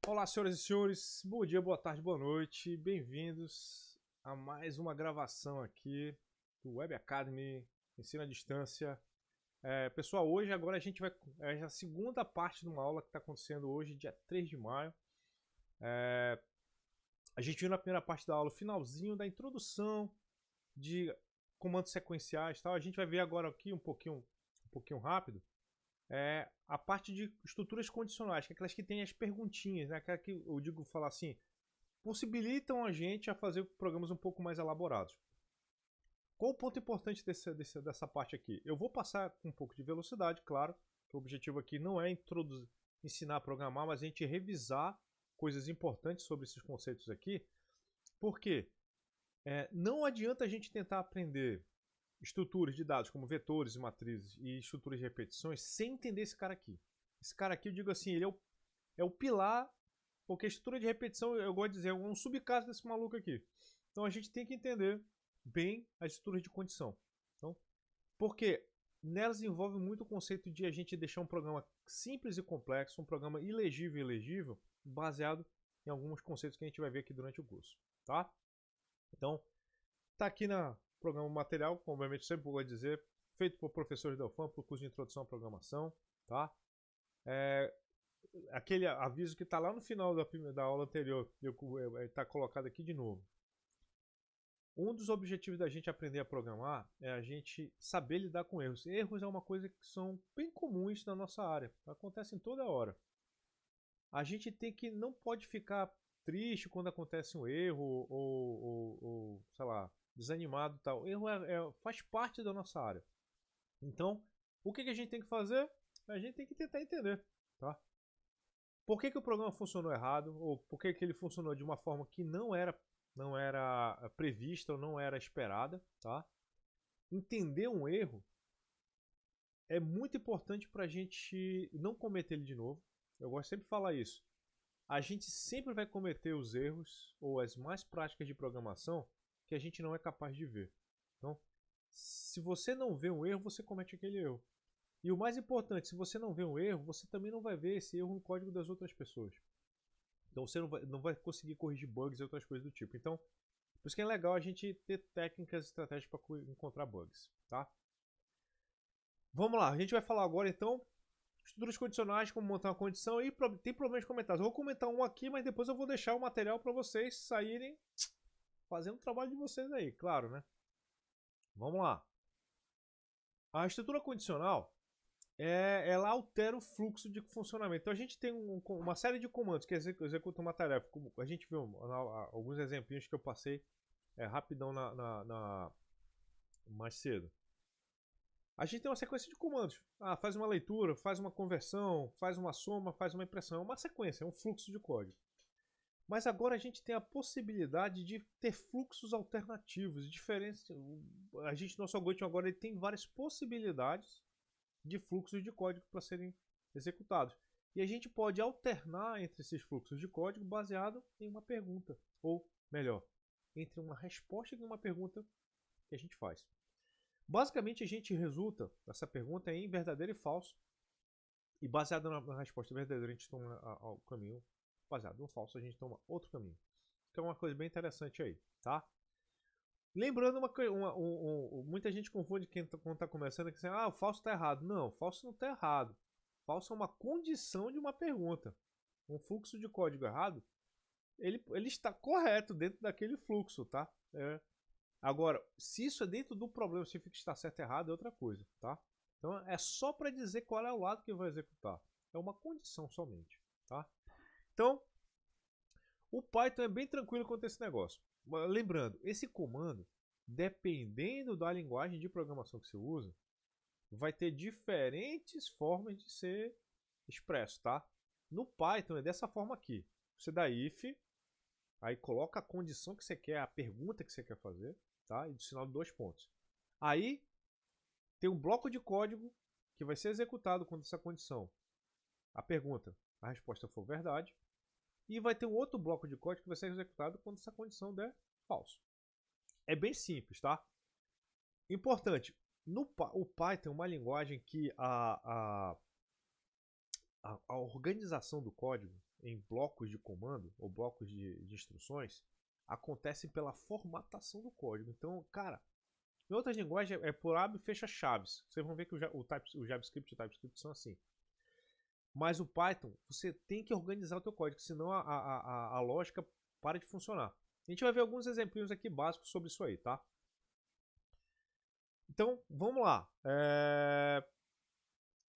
Olá, senhoras e senhores, bom dia, boa tarde, boa noite, bem-vindos a mais uma gravação aqui do Web Academy Ensino à Distância. Pessoal, hoje agora a gente vai. É a segunda parte de uma aula que está acontecendo hoje, dia 3 de maio. A gente viu na primeira parte da aula o finalzinho da introdução de comandos sequenciais e tal. A gente vai ver agora aqui um pouquinho rápido. A parte de estruturas condicionais, que é aquelas que tem as perguntinhas, né? Aquela que eu digo falar assim, possibilitam a gente a fazer programas um pouco mais elaborados. Qual o ponto importante dessa parte aqui? Eu vou passar com um pouco de velocidade, claro, que o objetivo aqui não é ensinar a programar, mas a gente revisar coisas importantes sobre esses conceitos aqui, porque não adianta a gente tentar aprender estruturas de dados como vetores e matrizes e estruturas de repetições sem entender esse cara aqui. Esse cara aqui, eu digo assim, ele é o pilar, porque a estrutura de repetição, eu gosto de dizer, é um subcaso desse maluco aqui. Então a gente tem que entender bem as estruturas de condição. Então, porque nelas envolve muito o conceito de a gente deixar um programa simples e complexo, um programa ilegível e legível, baseado em alguns conceitos que a gente vai ver aqui durante o curso, tá? Então, tá aqui no programa material, como obviamente sempre vou dizer, feito por professores da UFAM, para o curso de Introdução à Programação, tá? Aquele aviso que está lá no final da aula anterior, está colocado aqui de novo. Um dos objetivos da gente aprender a programar é a gente saber lidar com erros. Erros é uma coisa que são bem comuns na nossa área, acontecem toda hora. A gente não pode ficar triste quando acontece um erro ou sei lá, desanimado e tal. Erro faz parte da nossa área. Então, o que a gente tem que fazer? A gente tem que tentar entender, tá? Por que o programa funcionou errado, ou por que ele funcionou de uma forma que não era prevista ou não era esperada, tá? Entender um erro é muito importante para a gente não cometer ele de novo. Eu gosto sempre de falar isso. A gente sempre vai cometer os erros ou as mais práticas de programação que a gente não é capaz de ver. Então, se você não vê um erro, você comete aquele erro. E o mais importante, se você não vê um erro, você também não vai ver esse erro no código das outras pessoas. Então você não vai conseguir corrigir bugs e outras coisas do tipo. Então, por isso que é legal a gente ter técnicas e estratégias para encontrar bugs, tá? Vamos lá, a gente vai falar agora então estruturas condicionais, como montar uma condição e tem problemas comentados. Eu vou comentar um aqui, mas depois eu vou deixar o material para vocês saírem fazendo o trabalho de vocês aí, claro, né? Vamos lá. A estrutura condicional ela altera o fluxo de funcionamento. Então a gente tem uma série de comandos que executam uma tarefa. Como a gente viu alguns exemplinhos que eu passei rapidão mais cedo. A gente tem uma sequência de comandos. Faz uma leitura, faz uma conversão, faz uma soma, faz uma impressão. É uma sequência, é um fluxo de código. Mas agora a gente tem a possibilidade de ter fluxos alternativos, diferentes. Nosso algoritmo agora ele tem várias possibilidades de fluxos de código para serem executados. E a gente pode alternar entre esses fluxos de código baseado em uma pergunta, ou melhor, entre uma resposta e uma pergunta que a gente faz. Basicamente, a gente resulta essa pergunta em verdadeiro e falso, e baseado na resposta verdadeira, a gente toma o caminho, baseado no falso, a gente toma outro caminho. Que é uma coisa bem interessante aí, tá? Lembrando muita gente confunde quando está começando que assim, o falso está errado. Não, o falso não está errado. O falso é uma condição de uma pergunta. Um fluxo de código errado, ele está correto dentro daquele fluxo, tá? Agora, se isso é dentro do problema, se fica está certo ou errado, é outra coisa, tá? Então é só para dizer qual é o lado que vai executar. É uma condição somente, tá? Então, o Python é bem tranquilo quanto a esse negócio. Lembrando, esse comando, dependendo da linguagem de programação que você usa, vai ter diferentes formas de ser expresso, tá? No Python é dessa forma aqui. Você dá if, aí coloca a condição que você quer, a pergunta que você quer fazer, tá? E do sinal de 2 pontos. Aí tem um bloco de código que vai ser executado quando essa condição, a pergunta, a resposta for verdade, e vai ter um outro bloco de código que vai ser executado quando essa condição der falso. É bem simples, tá? Importante, o Python é uma linguagem que a organização do código em blocos de comando ou blocos de instruções acontecem pela formatação do código. Então, cara, em outras linguagens é por abre e fecha chaves. Vocês vão ver que o JavaScript e o TypeScript são assim. Mas o Python, você tem que organizar o teu código, senão a lógica para de funcionar. A gente vai ver alguns exemplinhos aqui básicos sobre isso aí, tá? Então, vamos lá.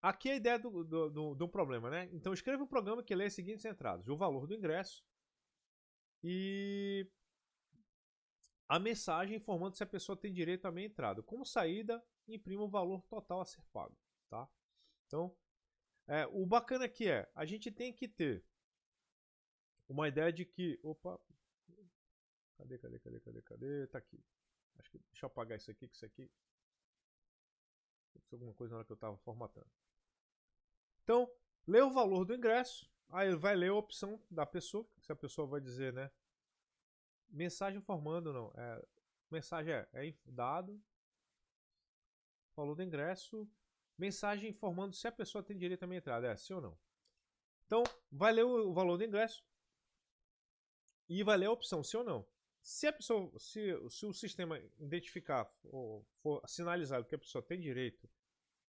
Aqui é a ideia do problema, né? Então, escreva um programa que lê as seguintes entradas: o valor do ingresso e a mensagem informando se a pessoa tem direito à meia entrada. Como saída, imprima o valor total a ser pago, tá? Então, o bacana aqui é, a gente tem que ter uma ideia de que... Opa! Cadê? Tá aqui. Acho que, deixa eu apagar isso aqui, que isso aqui... Aconteceu alguma coisa na hora que eu estava formatando. Então, lê o valor do ingresso, aí vai ler a opção da pessoa, se a pessoa vai dizer, né? Mensagem informando, não. Mensagem é dado, valor do ingresso, mensagem informando se a pessoa tem direito à minha entrada, sim ou não. Então, vai ler o valor do ingresso e vai ler a opção sim ou não. Se a pessoa, se o sistema identificar ou for sinalizado que a pessoa tem direito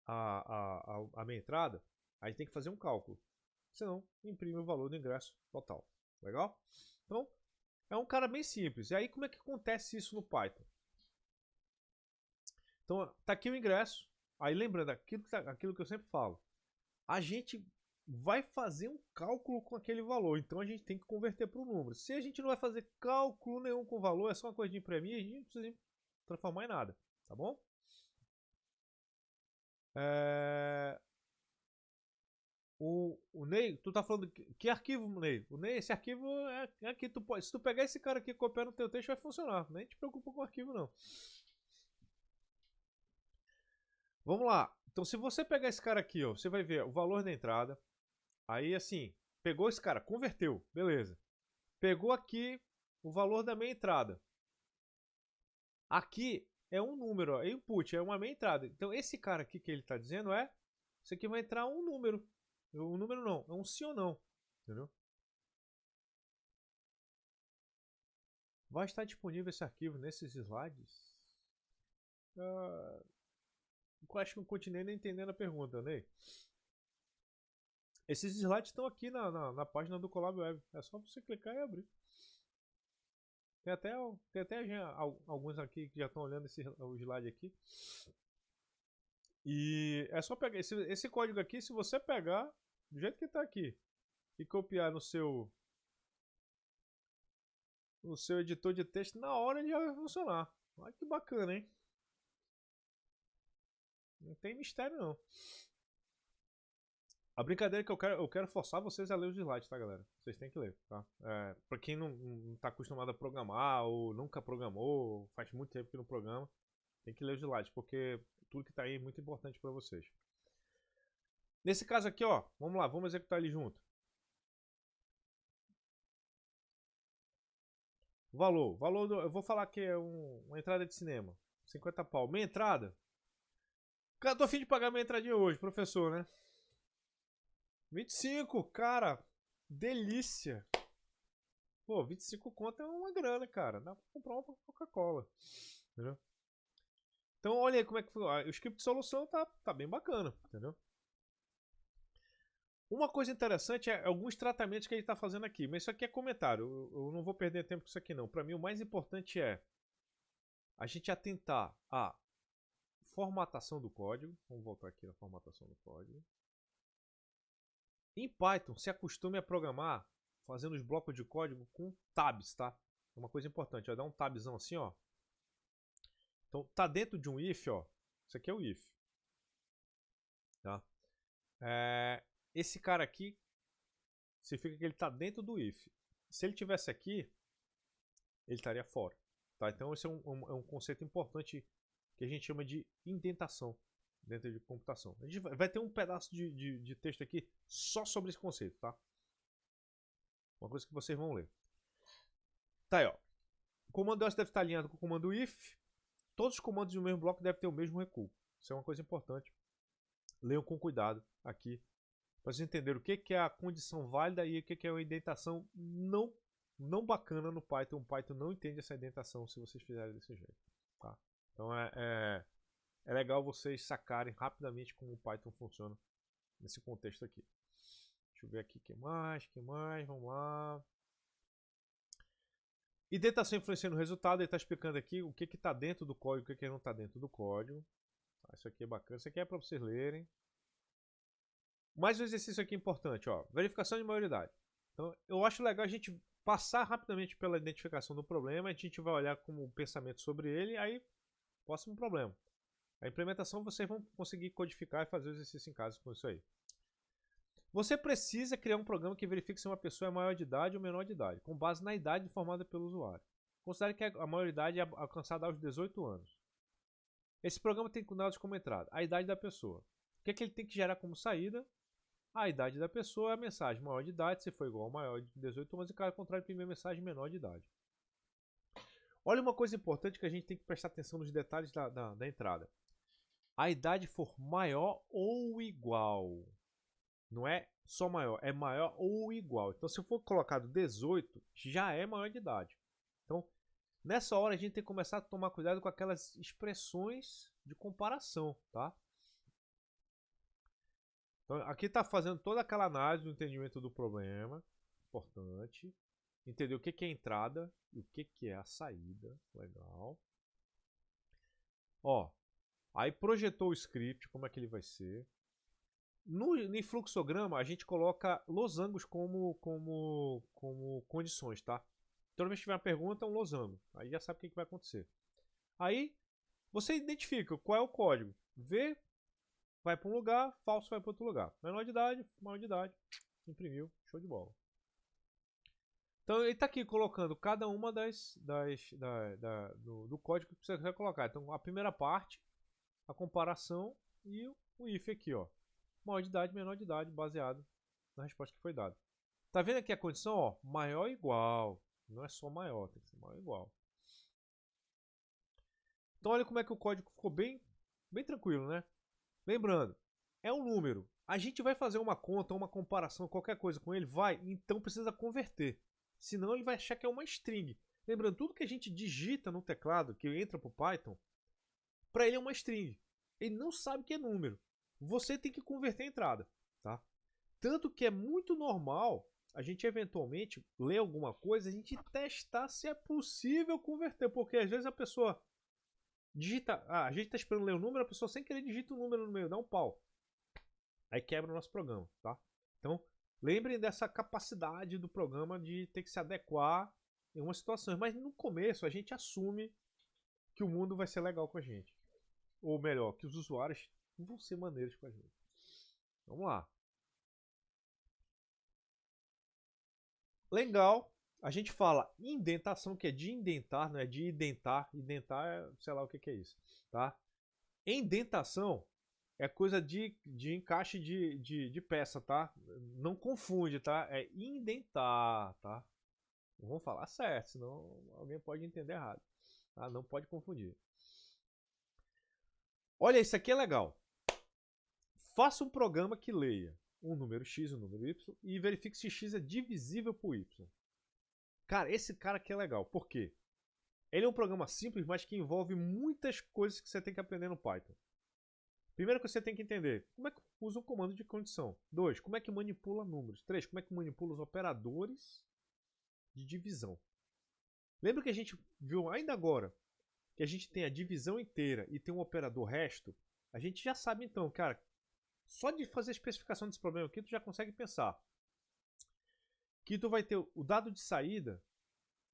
à minha entrada, aí tem que fazer um cálculo. Senão, imprime o valor do ingresso total. Legal? Então, é um cara bem simples. E aí, como é que acontece isso no Python? Então, tá aqui o ingresso. Aí, lembrando aquilo que eu sempre falo. A gente vai fazer um cálculo com aquele valor. Então, a gente tem que converter para o número. Se a gente não vai fazer cálculo nenhum com o valor, é só uma coisa de imprimir, a gente não precisa transformar em nada. Tá bom? O Ney, tu tá falando que arquivo, Ney? O Ney, esse arquivo é aqui. Se tu pegar esse cara aqui e copiar no teu texto, vai funcionar. Nem te preocupa com o arquivo, não. Vamos lá. Então, se você pegar esse cara aqui, ó, você vai ver o valor da entrada. Aí, assim, pegou esse cara, converteu, beleza. Pegou aqui o valor da meia entrada. Aqui é um número, ó, é input, é uma meia entrada. Então, esse cara aqui que ele está dizendo isso aqui vai entrar um número. Um número não, é um sim ou não. Entendeu? Vai estar disponível esse arquivo nesses slides? Eu acho que não continuei nem entendendo a pergunta, né? Esses slides estão aqui na página do Colab Web. É só você clicar e abrir. Tem até alguns aqui que já estão olhando o slide aqui. E é só pegar esse código aqui, se você pegar do jeito que está aqui e copiar no seu editor de texto, na hora ele já vai funcionar. Olha que bacana, hein? Não tem mistério, não. A brincadeira é que eu quero forçar vocês a ler os slides, tá, galera? Vocês têm que ler, tá? Pra quem não tá acostumado a programar, ou nunca programou, ou faz muito tempo que não programa, tem que ler os slides, porque tudo que tá aí é muito importante pra vocês. Nesse caso aqui, ó, vamos lá, vamos executar ele junto. Valor eu vou falar que é uma entrada de cinema, 50 pau. Minha entrada? Cara, tô a fim de pagar minha entradinha hoje, professor, né? 25, cara, delícia. Pô, 25 conto é uma grana, cara. Dá pra comprar uma Coca-Cola. Entendeu? Então, olha aí como é que foi. O script de solução tá bem bacana, entendeu? Uma coisa interessante é alguns tratamentos que a gente está fazendo aqui, mas isso aqui é comentário. Eu não vou perder tempo com isso aqui, não. Para mim, o mais importante é a gente atentar à formatação do código. Vamos voltar aqui na formatação do código. Em Python, se acostume a programar fazendo os blocos de código com tabs, tá? É uma coisa importante, ó, dá um tabzão assim, ó. Então, tá dentro de um if, ó. Isso aqui é o if. Tá? Esse cara aqui significa que ele está dentro do if. Se ele tivesse aqui, ele estaria fora. Tá? Então, esse é um conceito importante que a gente chama de indentação dentro de computação. A gente vai ter um pedaço de texto aqui só sobre esse conceito, tá? Uma coisa que vocês vão ler. Tá aí, ó. O comando else deve estar alinhado com o comando if. Todos os comandos do mesmo bloco devem ter o mesmo recuo. Isso é uma coisa importante. Leiam com cuidado aqui Para vocês entenderem o que é a condição válida e o que é uma indentação não bacana no Python. O Python não entende essa indentação se vocês fizerem desse jeito. Tá? Então é legal vocês sacarem rapidamente como o Python funciona nesse contexto aqui. Deixa eu ver aqui o que mais, vamos lá. Indentação influencia no resultado, ele está explicando aqui o que está dentro do código e o que não está dentro do código. Isso aqui é bacana, isso aqui é para vocês lerem. Mais um exercício aqui importante, ó, verificação de maioridade. Então, eu acho legal a gente passar rapidamente pela identificação do problema, a gente vai olhar como um pensamento sobre ele, aí, próximo problema. A implementação vocês vão conseguir codificar e fazer o exercício em casa com isso aí. Você precisa criar um programa que verifique se uma pessoa é maior de idade ou menor de idade, com base na idade informada pelo usuário. Considere que a maioridade é alcançada aos 18 anos. Esse programa tem dados como entrada, a idade da pessoa. O que ele tem que gerar como saída? A idade da pessoa é a mensagem maior de idade, se for igual ao maior de 18 anos, e caso contrário, primeira mensagem menor de idade. Olha uma coisa importante que a gente tem que prestar atenção nos detalhes da entrada. A idade for maior ou igual. Não é só maior, é maior ou igual. Então, se for colocado 18, já é maior de idade. Então, nessa hora a gente tem que começar a tomar cuidado com aquelas expressões de comparação, tá? Então, aqui está fazendo toda aquela análise do entendimento do problema. Importante. Entender o que é a entrada e o que é a saída. Legal. Ó, aí projetou o script, como é que ele vai ser. No fluxograma, a gente coloca losangos como condições, tá? Toda vez que tiver uma pergunta, é um losango. Aí já sabe o que vai acontecer. Aí, você identifica qual é o código. V vai para um lugar, falso vai para outro lugar. Menor de idade, maior de idade. Imprimiu, show de bola. Então, ele está aqui colocando cada uma do código que você quer colocar. Então, a primeira parte, a comparação e o if aqui, ó. Maior de idade, menor de idade, baseado na resposta que foi dada. Tá vendo aqui a condição? Ó, maior ou igual. Não é só maior, tem que ser maior ou igual. Então olha como é que o código ficou bem tranquilo, né? Lembrando, é um número. A gente vai fazer uma conta, uma comparação, qualquer coisa com ele, vai, então precisa converter. Senão ele vai achar que é uma string. Lembrando, tudo que a gente digita no teclado, que entra para o Python, para ele é uma string. Ele não sabe que é número. Você tem que converter a entrada, tá? Tanto que é muito normal a gente eventualmente ler alguma coisa, a gente testar se é possível converter, porque às vezes a pessoa digita, a gente está esperando ler o número, a pessoa sem querer digita o número no meio, dá um pau. Aí quebra o nosso programa, tá? Então, lembrem dessa capacidade do programa de ter que se adequar em umas situações, mas no começo a gente assume que o mundo vai ser legal com a gente. Ou melhor, que os usuários vão ser maneiros com a gente. Vamos lá. Legal. A gente fala indentação, que é de indentar, não é de identar. Identar é, sei lá o que é isso, tá? Indentação é coisa de encaixe de peça, tá? Não confunde, tá? É indentar, tá? Vamos falar certo, senão alguém pode entender errado. Tá? Não pode confundir. Olha, isso aqui é legal. Faça um programa que leia um número x, um número y e verifique se x é divisível por y. Cara, esse cara aqui é legal. Por quê? Ele é um programa simples, mas que envolve muitas coisas que você tem que aprender no Python. Primeiro que você tem que entender como é que usa o comando de condição. 2, como é que manipula números. 3, como é que manipula os operadores de divisão. Lembra que a gente viu ainda agora que a gente tem a divisão inteira e tem um operador resto? A gente já sabe então, cara, só de fazer a especificação desse problema aqui, tu já consegue pensar que tu vai ter o dado de saída,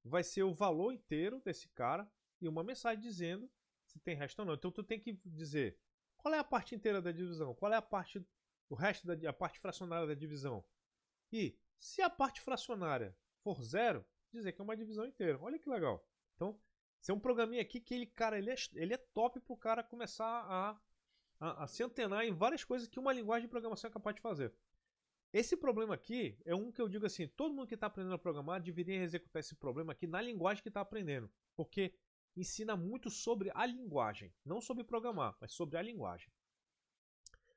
vai ser o valor inteiro desse cara e uma mensagem dizendo se tem resto ou não. Então tu tem que dizer qual é a parte inteira da divisão, qual é a parte, o resto da parte fracionária da divisão. E se a parte fracionária for zero, dizer que é uma divisão inteira. Olha que legal. Então, esse é um programinha aqui que ele é top para o cara começar a se antenar em várias coisas que uma linguagem de programação é capaz de fazer. Esse problema aqui é um que eu digo assim, todo mundo que está aprendendo a programar deveria executar esse problema aqui na linguagem que está aprendendo, porque ensina muito sobre a linguagem, não sobre programar, mas sobre a linguagem.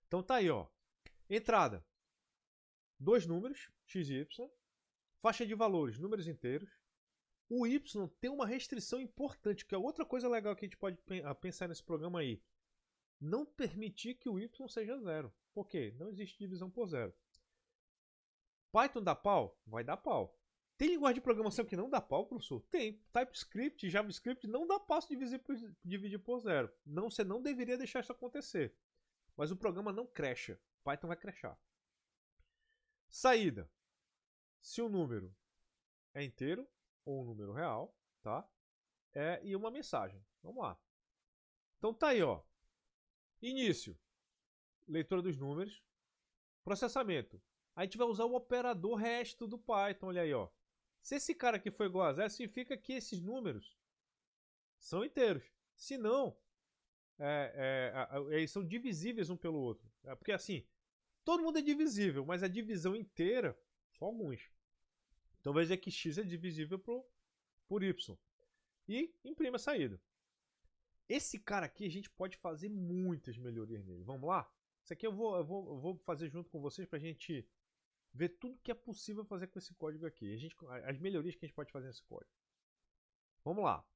Então tá aí, ó. Entrada. dois números, x e y, faixa de valores, números inteiros. O y tem uma restrição importante, que é outra coisa legal que a gente pode pensar nesse programa aí. Não permitir que o y seja zero. Por quê? Não existe divisão por zero. Python dá pau? Vai dar pau. Tem linguagem de programação que não dá pau, professor? Tem. TypeScript, JavaScript não dá passo de dividir por zero. Não, você não deveria deixar isso acontecer. Mas o programa não crasha. Python vai crashar. Saída. Se o número é inteiro ou um número real, tá? E uma mensagem. Vamos lá. Então tá aí, ó. Início. Leitura dos números. Processamento. A gente vai usar o operador resto do Python. Olha aí, ó. Se esse cara aqui for igual a zero, significa que esses números são inteiros. Se não, eles são divisíveis um pelo outro. Porque assim, todo mundo é divisível, mas a divisão inteira, só alguns. Então vai dizer que x é divisível por y. E imprime a saída. Esse cara aqui a gente pode fazer muitas melhorias nele. Vamos lá? Isso aqui eu vou fazer junto com vocês para a gente ver tudo que é possível fazer com esse código aqui. As melhorias que a gente pode fazer nesse código. Vamos lá.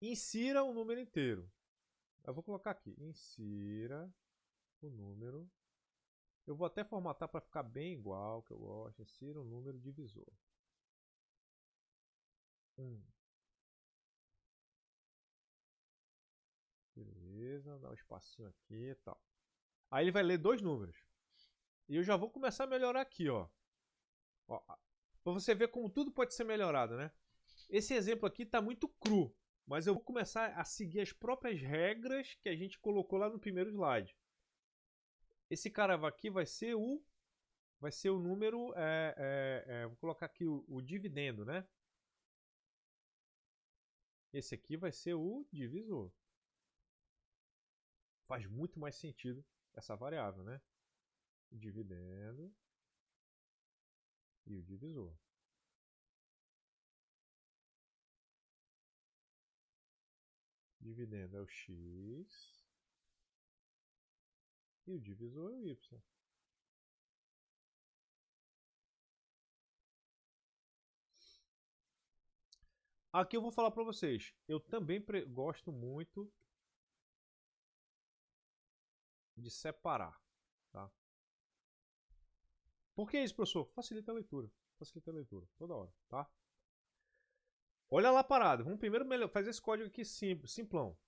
Insira o número inteiro. Eu vou colocar aqui. Insira o número. Eu vou até formatar para ficar bem igual, que eu gosto. Insira o número divisor. 1. Beleza, dá um espacinho aqui e tal. Aí ele vai ler dois números. E eu já vou começar a melhorar aqui, ó. Para você ver como tudo pode ser melhorado, né? Esse exemplo aqui está muito cru, mas eu vou começar a seguir as próprias regras que a gente colocou lá no primeiro slide. Esse cara aqui vai ser o número, vou colocar aqui o dividendo, né? Esse aqui vai ser o divisor. Faz muito mais sentido essa variável, né? O dividendo e o divisor. Dividendo é o x e o divisor é o y. Aqui eu vou falar para vocês, eu também gosto muito de separar, tá? Por que isso, professor? Facilita a leitura. Facilita a leitura, toda hora, tá? Olha lá a parada. Vamos primeiro fazer esse código aqui simplão.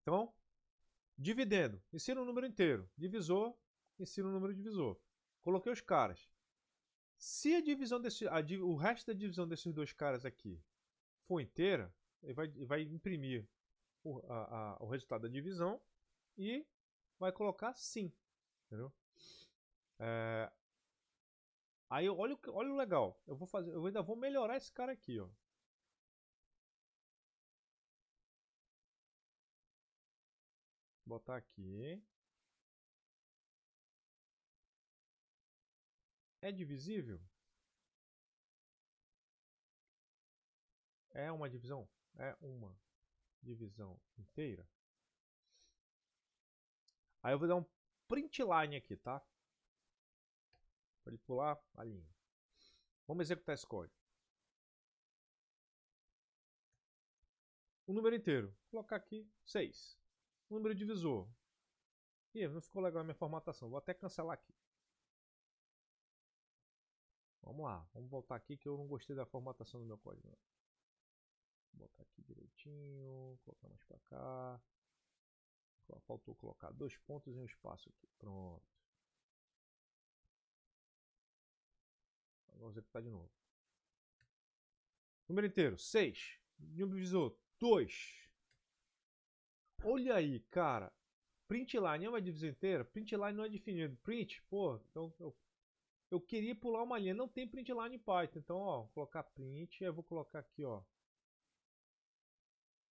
Então, dividendo. Insira um número inteiro. Divisor. Insira um número divisor. Coloquei os caras. Se a divisão o resto da divisão desses dois caras aqui for inteira, ele vai imprimir o resultado da divisão e vai colocar sim. Entendeu? Aí olha o legal. Eu ainda vou melhorar esse cara aqui, ó. Botar aqui. É divisível? É uma divisão? É uma divisão inteira? Aí eu vou dar um print line aqui, tá? Pode pular a linha. Vamos executar esse código. O número inteiro. Vou colocar aqui 6. O número divisor. Ih, não ficou legal a minha formatação. Vou até cancelar aqui. Vamos lá. Vamos voltar aqui que eu não gostei da formatação do meu código. Vou botar aqui direitinho. Colocar mais para cá. Faltou colocar 2 pontos e um espaço aqui. Pronto. Vamos executar de novo. Número inteiro, 6. Número divisor, 2. Olha aí, cara. Print line é uma divisão inteira? Print line não é definido. Print, pô, então eu queria pular uma linha. Não tem print line em Python. Então, ó, vou colocar print. Eu vou colocar aqui, ó.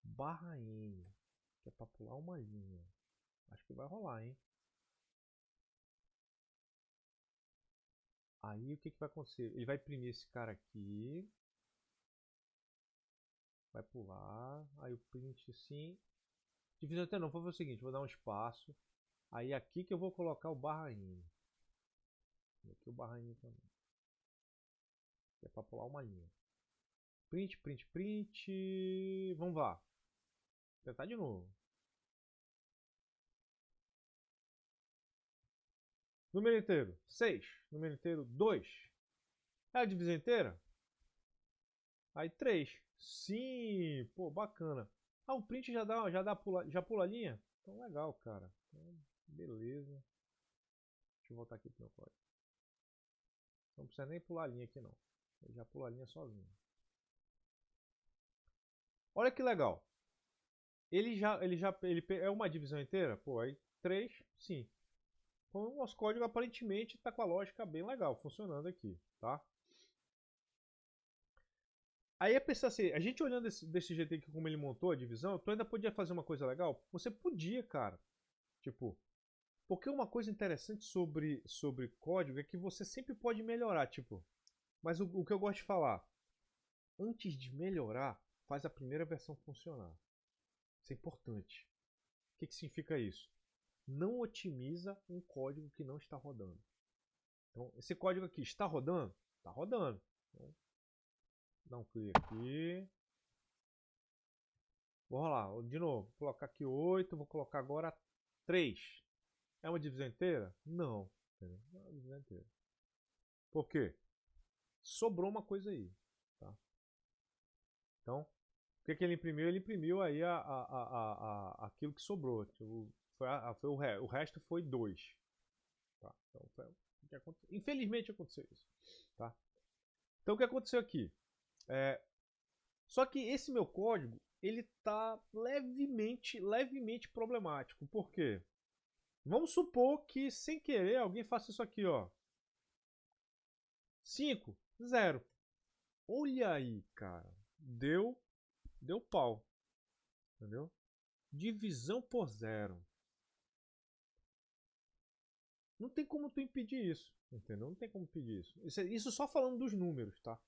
Barra N. Que é pra pular uma linha. Acho que vai rolar, hein? Aí o que vai acontecer? Ele vai imprimir esse cara aqui. Vai pular. Aí o print sim. Divisão inteira não. Vou fazer o seguinte. Vou dar um espaço. Aí aqui que eu vou colocar o barra N. E aqui o barraninho também. É para pular uma linha. Print, print, print. Vamos lá. Vou tentar de novo. Número inteiro, 6. Número inteiro, 2. É a divisão inteira? Aí 3. Sim, pô, bacana. Ah, o print já pula a linha? Então legal, cara. Então, beleza. Deixa eu voltar aqui pro meu código. Não precisa nem pular a linha aqui não. Ele já pula a linha sozinho. Olha que legal. Ele é uma divisão inteira? Pô, aí 3, sim. Então o nosso código aparentemente está com a lógica bem legal, funcionando aqui, tá? Aí é pensar assim, a gente olhando desse jeito aqui como ele montou a divisão, tu ainda podia fazer uma coisa legal? Você podia, cara. Tipo, porque uma coisa interessante sobre código é que você sempre pode melhorar, tipo. Mas o que eu gosto de falar, antes de melhorar, faz a primeira versão funcionar. Isso é importante. O que significa isso? Não otimiza um código que não está rodando. Então, esse código aqui está rodando? Está rodando. Então, dá um clique aqui. Vou rolar de novo. Vou colocar aqui 8, vou colocar agora 3. É uma divisão inteira? Não. Não é uma divisão inteira. Por quê? Sobrou uma coisa aí. Tá? Então, o que ele imprimiu? Ele imprimiu aí aquilo que sobrou. O resto foi 2. Tá? Então, infelizmente aconteceu isso. Tá? Então o que aconteceu aqui? Só que esse meu código ele está levemente problemático. Por quê? Vamos supor que sem querer alguém faça isso aqui, ó. 5, 0. Olha aí, cara. Deu pau. Entendeu? Divisão por 0. Não tem como tu impedir isso. Entendeu? Não tem como impedir isso. Isso só falando dos números, tá?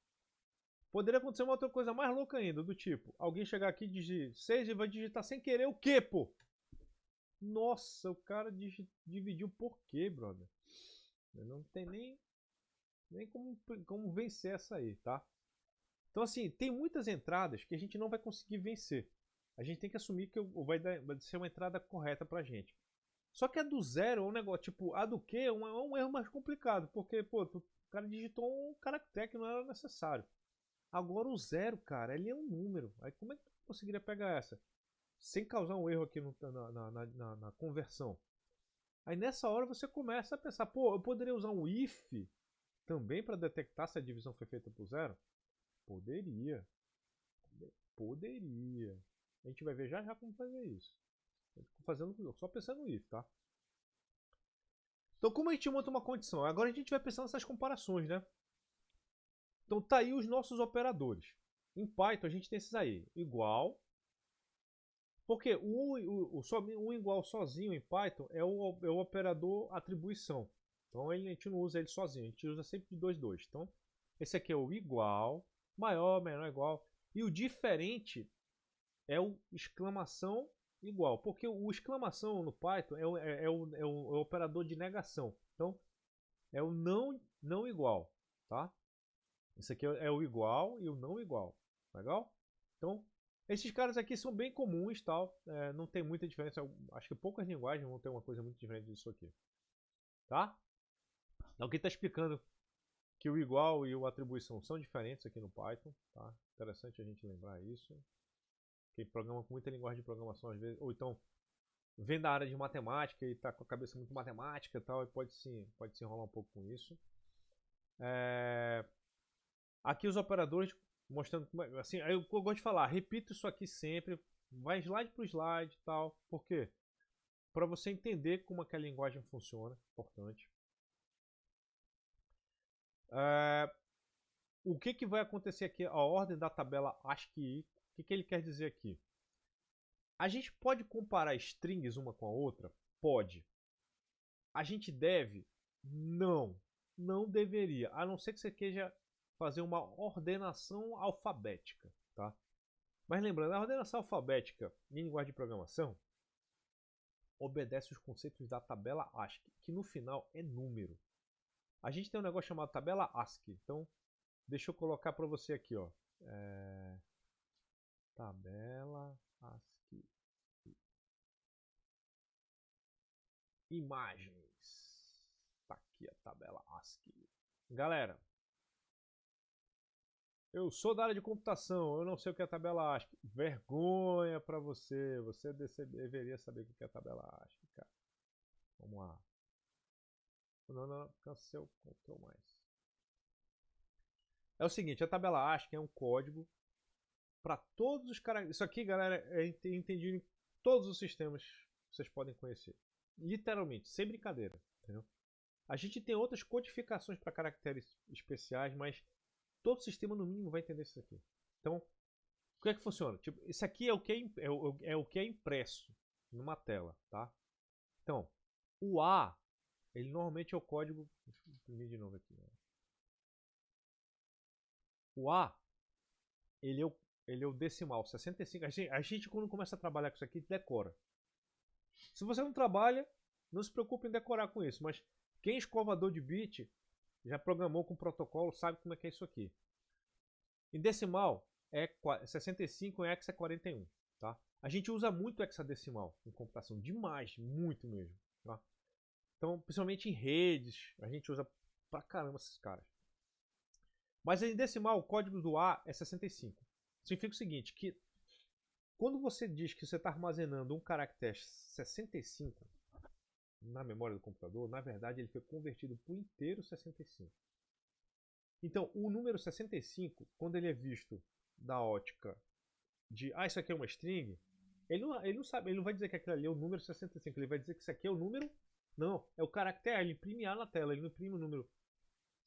Poderia acontecer uma outra coisa mais louca ainda, do tipo, alguém chegar aqui e digitar 6 e vai digitar sem querer o quê, pô? Nossa, o cara dividiu por quê, brother? Não tem nem como vencer essa aí, tá? Então, assim, tem muitas entradas que a gente não vai conseguir vencer. A gente tem que assumir que vai ser uma entrada correta pra gente. Só que a do zero é um negócio, tipo, a do que é um erro mais complicado, porque, pô, o cara digitou um caractere que não era necessário. Agora o zero, cara, ele é um número. Aí como é que tu conseguiria pegar essa? Sem causar um erro aqui na conversão. Aí nessa hora você começa a pensar, pô, eu poderia usar um if também para detectar se a divisão foi feita por zero? Poderia. Poderia. A gente vai ver já como fazer isso. Eu tô fazendo só pensando no if, tá? Então como a gente monta uma condição? Agora a gente vai pensar nessas comparações, né? Então tá aí os nossos operadores. Em Python a gente tem esses aí. Igual. Porque o igual sozinho em Python é o operador atribuição. Então a gente não usa ele sozinho, a gente usa sempre de 2, 2. Então esse aqui é o igual, maior, menor, igual. E o diferente é o exclamação igual. Porque o exclamação no Python é o operador de negação. Então é o não igual. Tá? Esse aqui é o igual e o não igual. Legal? Então esses caras aqui são bem comuns, tal, não tem muita diferença. Acho que poucas linguagens vão ter uma coisa muito diferente disso aqui, tá? Então aqui está explicando que o igual e o atribuição são diferentes aqui no Python, tá? Interessante a gente lembrar isso. Quem programa com muita linguagem de programação às vezes, ou então vem da área de matemática e está com a cabeça muito matemática e tal, e pode se enrolar um pouco com isso. Aqui os operadores mostrando assim, eu gosto de falar, repito isso aqui sempre, vai slide por slide e tal. Por quê? Para você entender como aquela linguagem funciona, importante. O que vai acontecer aqui? A ordem da tabela ASCII, o que ele quer dizer aqui? A gente pode comparar strings uma com a outra? Pode. A gente deve? Não. Não deveria, a não ser que você queira fazer uma ordenação alfabética, tá? Mas lembrando, a ordenação alfabética em linguagem de programação obedece os conceitos da tabela ASCII, que no final é número. A gente tem um negócio chamado tabela ASCII. Então, deixa eu colocar para você aqui, ó. Tabela ASCII. Imagens. Tá aqui a tabela ASCII. Galera, eu sou da área de computação, eu não sei o que é tabela ASCII. Vergonha para você. Você deveria saber o que é tabela ASCII, cara. Vamos lá. Não, cancel, Ctrl mais. É o seguinte, a tabela ASCII é um código para todos os caracteres. Isso aqui, galera, é entendido em todos os sistemas que vocês podem conhecer. Literalmente, sem brincadeira. Entendeu? A gente tem outras codificações para caracteres especiais, mas todo sistema, no mínimo, vai entender isso aqui. Então, o que é que funciona? Tipo, isso aqui é o que é impresso numa tela, tá? Então, o A, ele normalmente é o código... Deixa eu imprimir de novo aqui. Né? O A, ele é o decimal, 65. A gente, quando começa a trabalhar com isso aqui, decora. Se você não trabalha, não se preocupe em decorar com isso, mas quem é escovador de bit, já programou com protocolo, sabe como é que é isso aqui. Em decimal, é 65, em hexa é 41. Tá? A gente usa muito hexadecimal em computação, demais, muito mesmo. Tá? Então, principalmente em redes, a gente usa pra caramba esses caras. Mas em decimal, o código do A é 65. Significa o seguinte, que quando você diz que você está armazenando um caractere 65 na memória do computador, na verdade ele foi convertido para o inteiro 65. Então, o número 65, quando ele é visto da ótica de, isso aqui é uma string, ele não sabe, ele não vai dizer que aquilo ali é o número 65, ele vai dizer que isso aqui é o número, não, é o caractere, ele imprime A na tela, ele não imprime o número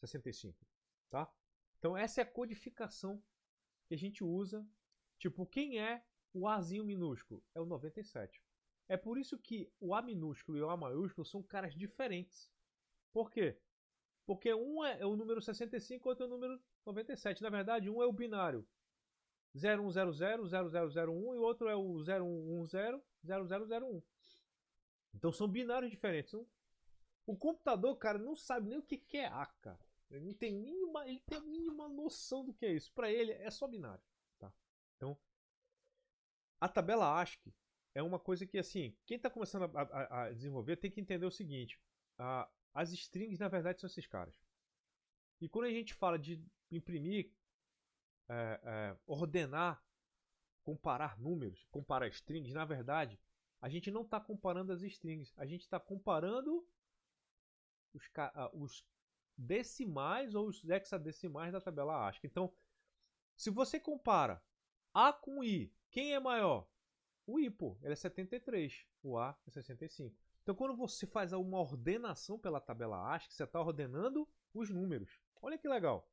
65, tá? Então, essa é a codificação que a gente usa, tipo, quem é o Azinho minúsculo? É o 97. É por isso que o A minúsculo e o A maiúsculo são caras diferentes. Por quê? Porque um é o número 65 e outro é o número 97. Na verdade, um é o binário 0100, 0001 e o outro é o 0110, 0001. Então são binários diferentes. O computador, cara, não sabe nem o que é A, cara. Ele não tem ele tem a mínima noção do que é isso. Para ele é só binário. Tá? Então, a tabela ASCII é uma coisa que, assim, quem está começando a desenvolver tem que entender o seguinte. As strings, na verdade, são esses caras. E quando a gente fala de imprimir, ordenar, comparar números, comparar strings, na verdade, a gente não está comparando as strings. A gente está comparando os decimais ou os hexadecimais da tabela ASCII. Então, se você compara A com I, quem é maior? O I, pô, ele é 73, o A é 65. Então, quando você faz uma ordenação pela tabela ASCII, você está ordenando os números. Olha que legal.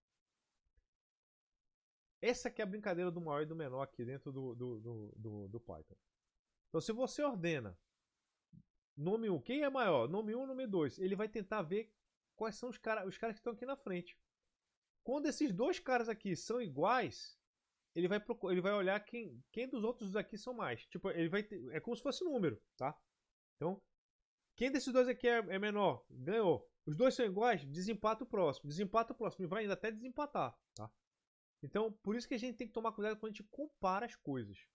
Essa aqui é a brincadeira do maior e do menor aqui dentro do Python. Então, se você ordena nome 1, quem é maior? Nome 1, nome 2. Ele vai tentar ver quais são os caras que estão aqui na frente. Quando esses dois caras aqui são iguais, ele vai olhar quem dos outros aqui são mais. Tipo, é como se fosse número, tá? Então, quem desses dois aqui é menor? Ganhou. Os dois são iguais? Desempata o próximo. Desempata o próximo. E vai ainda até desempatar, tá? Então, por isso que a gente tem que tomar cuidado quando a gente compara as coisas.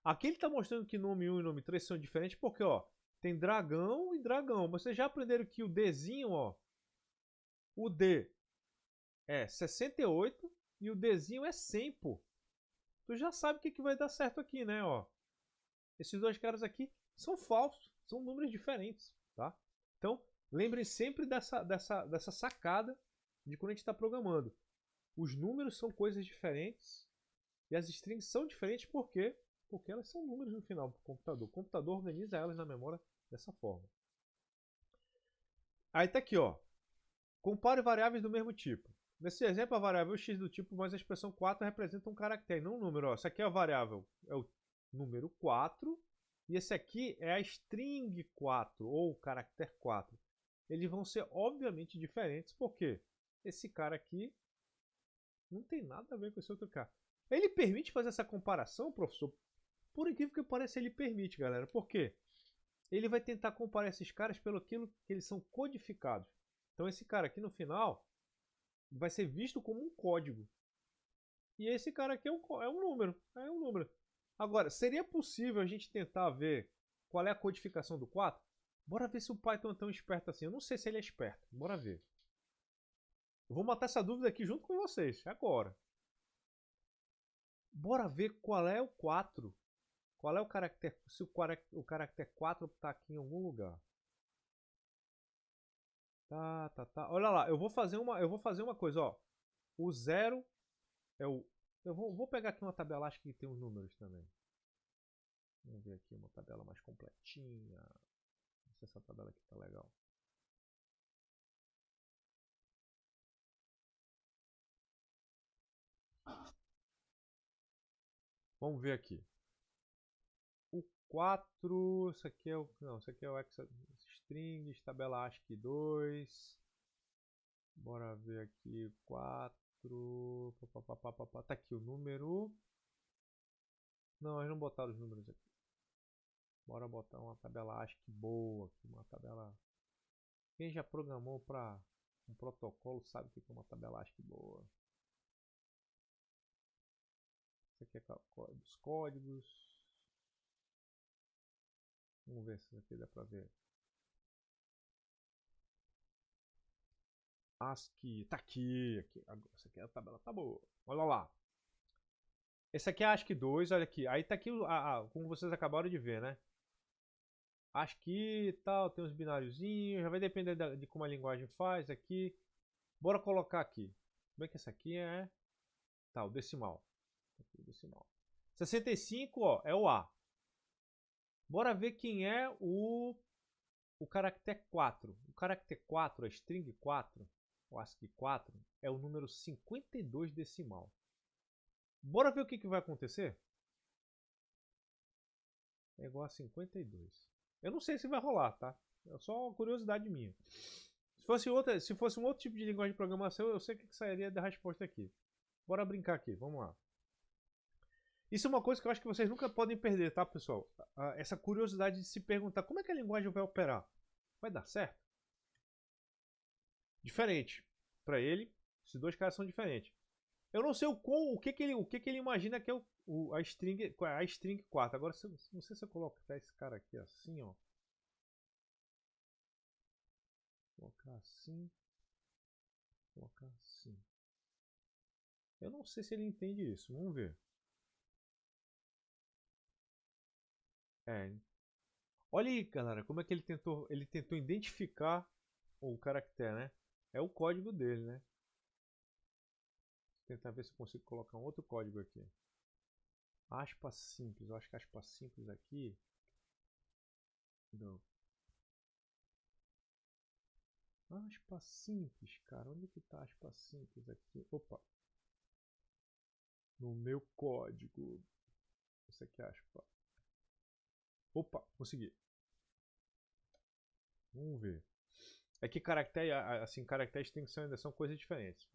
Aqui ele está mostrando que nome 1 e nome 3 são diferentes porque, ó, tem dragão e dragão. Vocês já aprenderam que o Dzinho, ó, o D é 68 e o Dzinho é 100, pô. Tu já sabe o que vai dar certo aqui, né, ó. Esses dois caras aqui são falsos, são números diferentes, tá? Então, lembrem sempre dessa sacada de quando a gente está programando. Os números são coisas diferentes e as strings são diferentes por quê? Porque elas são números no final do computador. O computador organiza elas na memória dessa forma. Aí tá aqui, ó. Compare variáveis do mesmo tipo. Nesse exemplo, a variável x do tipo mais a expressão 4 representa um caractere, não um número. Ó. Essa aqui é a variável, é o número 4. E esse aqui é a string 4, ou o caractere 4. Eles vão ser, obviamente, diferentes, porque esse cara aqui não tem nada a ver com esse outro cara. Ele permite fazer essa comparação, professor? Por incrível que pareça, ele permite, galera. Por quê? Ele vai tentar comparar esses caras pelo aquilo que eles são codificados. Então esse cara aqui no final vai ser visto como um código. E esse cara aqui é um número. É um número. Agora, seria possível a gente tentar ver qual é a codificação do 4? Bora ver se o Python é tão esperto assim. Eu não sei se ele é esperto. Bora ver. Eu vou matar essa dúvida aqui junto com vocês. Agora. Bora ver qual é o 4. Qual é o caractere? Se o caractere 4 está aqui em algum lugar. Tá. Olha lá, eu vou fazer uma coisa, ó. O 0 é o... vou pegar aqui uma tabela, acho que tem os números também. Vamos ver aqui uma tabela mais completinha. Não sei se essa tabela aqui tá legal. Vamos ver aqui. O 4, isso aqui é o... Não, isso aqui é o strings, tabela ASCII 2. Bora ver aqui, 4. Tá aqui o número. Não, eles não botaram os números aqui. Bora botar uma tabela ASCII boa aqui, uma tabela... Quem já programou para um protocolo sabe o que é uma tabela ASCII boa. Isso aqui é dos códigos. Vamos ver se isso aqui dá para ver. ASCII, tá aqui. Essa aqui é a tabela, tá boa. Olha lá. Esse aqui é ASCII 2, olha aqui. Aí tá aqui, como vocês acabaram de ver, né? ASCII e tal, tem uns bináriozinhos, já vai depender de como a linguagem faz aqui. Bora colocar aqui. Como é que essa aqui é? Tá, o decimal. Aqui, o decimal. 65, ó, é o A. Bora ver quem é o caractere 4. O caractere 4, a string 4, o ASCII 4, é o número 52 decimal. Bora ver o que vai acontecer? É igual a 52. Eu não sei se vai rolar, tá? É só uma curiosidade minha. Se fosse um outro tipo de linguagem de programação, eu sei o que sairia da resposta aqui. Bora brincar aqui, vamos lá. Isso é uma coisa que eu acho que vocês nunca podem perder, tá, pessoal? Essa curiosidade de se perguntar como é que a linguagem vai operar. Vai dar certo? Diferente. Para ele, esses dois caras são diferentes. Eu não sei o que ele imagina que é a string 4. Agora, não sei se eu colocar esse cara aqui assim, ó. Colocar assim. Colocar assim. Eu não sei se ele entende isso. Vamos ver. Olha aí, galera, como é que ele tentou identificar o caractere, né? É o código dele, né? Vou tentar ver se eu consigo colocar um outro código aqui. Aspas simples. Eu acho que aspas simples aqui... Não. Aspas simples, cara. Onde que tá aspas simples aqui? Opa. No meu código. Esse aqui é aspa. Opa, consegui. Vamos ver. É que caractere, assim, caractere e extensão ainda são coisas diferentes.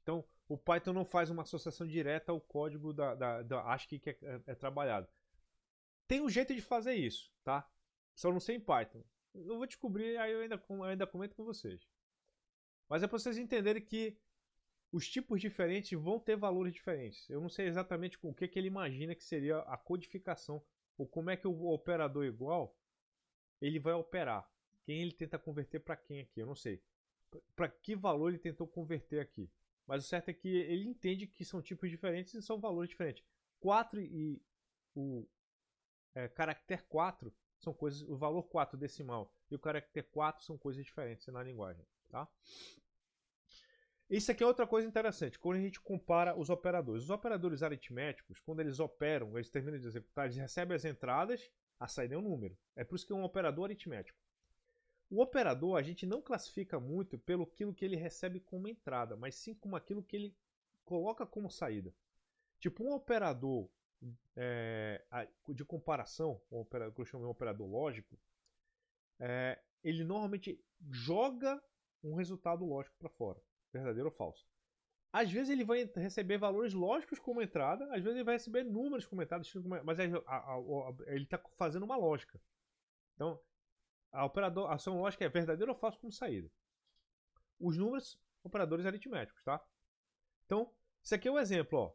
Então, o Python não faz uma associação direta ao código da ASCII que é trabalhado. Tem um jeito de fazer isso, tá? Só não sei em Python. Eu vou descobrir, aí eu ainda comento com vocês. Mas é para vocês entenderem que os tipos diferentes vão ter valores diferentes. Eu não sei exatamente o que ele imagina que seria a codificação, ou como é que o operador igual ele vai operar. Quem ele tenta converter para quem aqui, eu não sei. Para que valor ele tentou converter aqui. Mas o certo é que ele entende que são tipos diferentes e são valores diferentes. 4 e o caractere 4 são coisas, o valor 4 decimal e o caractere 4 são coisas diferentes na linguagem, tá? Isso aqui é outra coisa interessante, quando a gente compara os operadores. Os operadores aritméticos, quando eles operam, eles terminam de executar, eles recebem as entradas, a saída é um número. É por isso que é um operador aritmético. O operador a gente não classifica muito pelo aquilo que ele recebe como entrada, mas sim como aquilo que ele coloca como saída. Tipo um operador de comparação, que eu chamo de operador lógico, ele normalmente joga um resultado lógico para fora, verdadeiro ou falso. Às vezes ele vai receber valores lógicos como entrada, às vezes ele vai receber números como entrada, mas ele está fazendo uma lógica. Então, a ação lógica é verdadeiro ou falso como saída. Os números, operadores aritméticos, tá? Então, esse aqui é um exemplo, ó.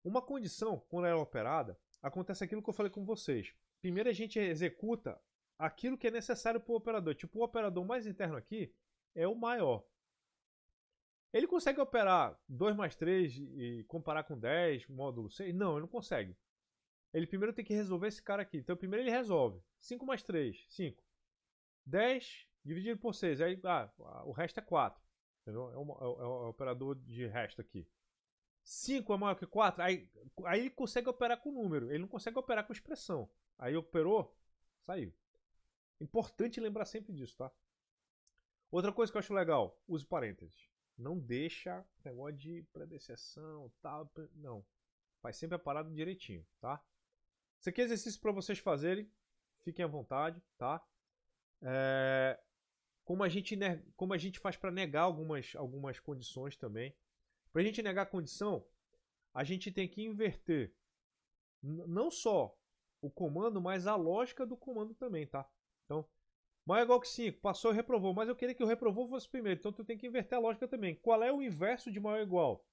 Uma condição, quando ela é operada, acontece aquilo que eu falei com vocês. Primeiro a gente executa aquilo que é necessário para o operador. Tipo, o operador mais interno aqui é o maior. Ele consegue operar 2 mais 3 e comparar com 10, módulo 6? Não, ele não consegue. Ele primeiro tem que resolver esse cara aqui. Então primeiro ele resolve. 5 mais 3, 5. 10 dividido por 6. Aí, o resto é 4. Entendeu? É o operador de resto aqui. 5 é maior que 4. Aí ele consegue operar com número. Ele não consegue operar com expressão. Aí operou, saiu. Importante lembrar sempre disso, tá? Outra coisa que eu acho legal, use parênteses. Não deixa negócio de predeceção, tal, não. Faz sempre a parada direitinho, tá? Isso aqui é exercício para vocês fazerem. Fiquem à vontade, tá? Como a gente faz para negar algumas condições também. Para a gente negar a condição, a gente tem que inverter não só o comando, mas a lógica do comando também, tá? Então, maior ou igual que 5, passou e reprovou, mas eu queria que o reprovou fosse primeiro, então tu tem que inverter a lógica também. Qual é o inverso de maior ou igual?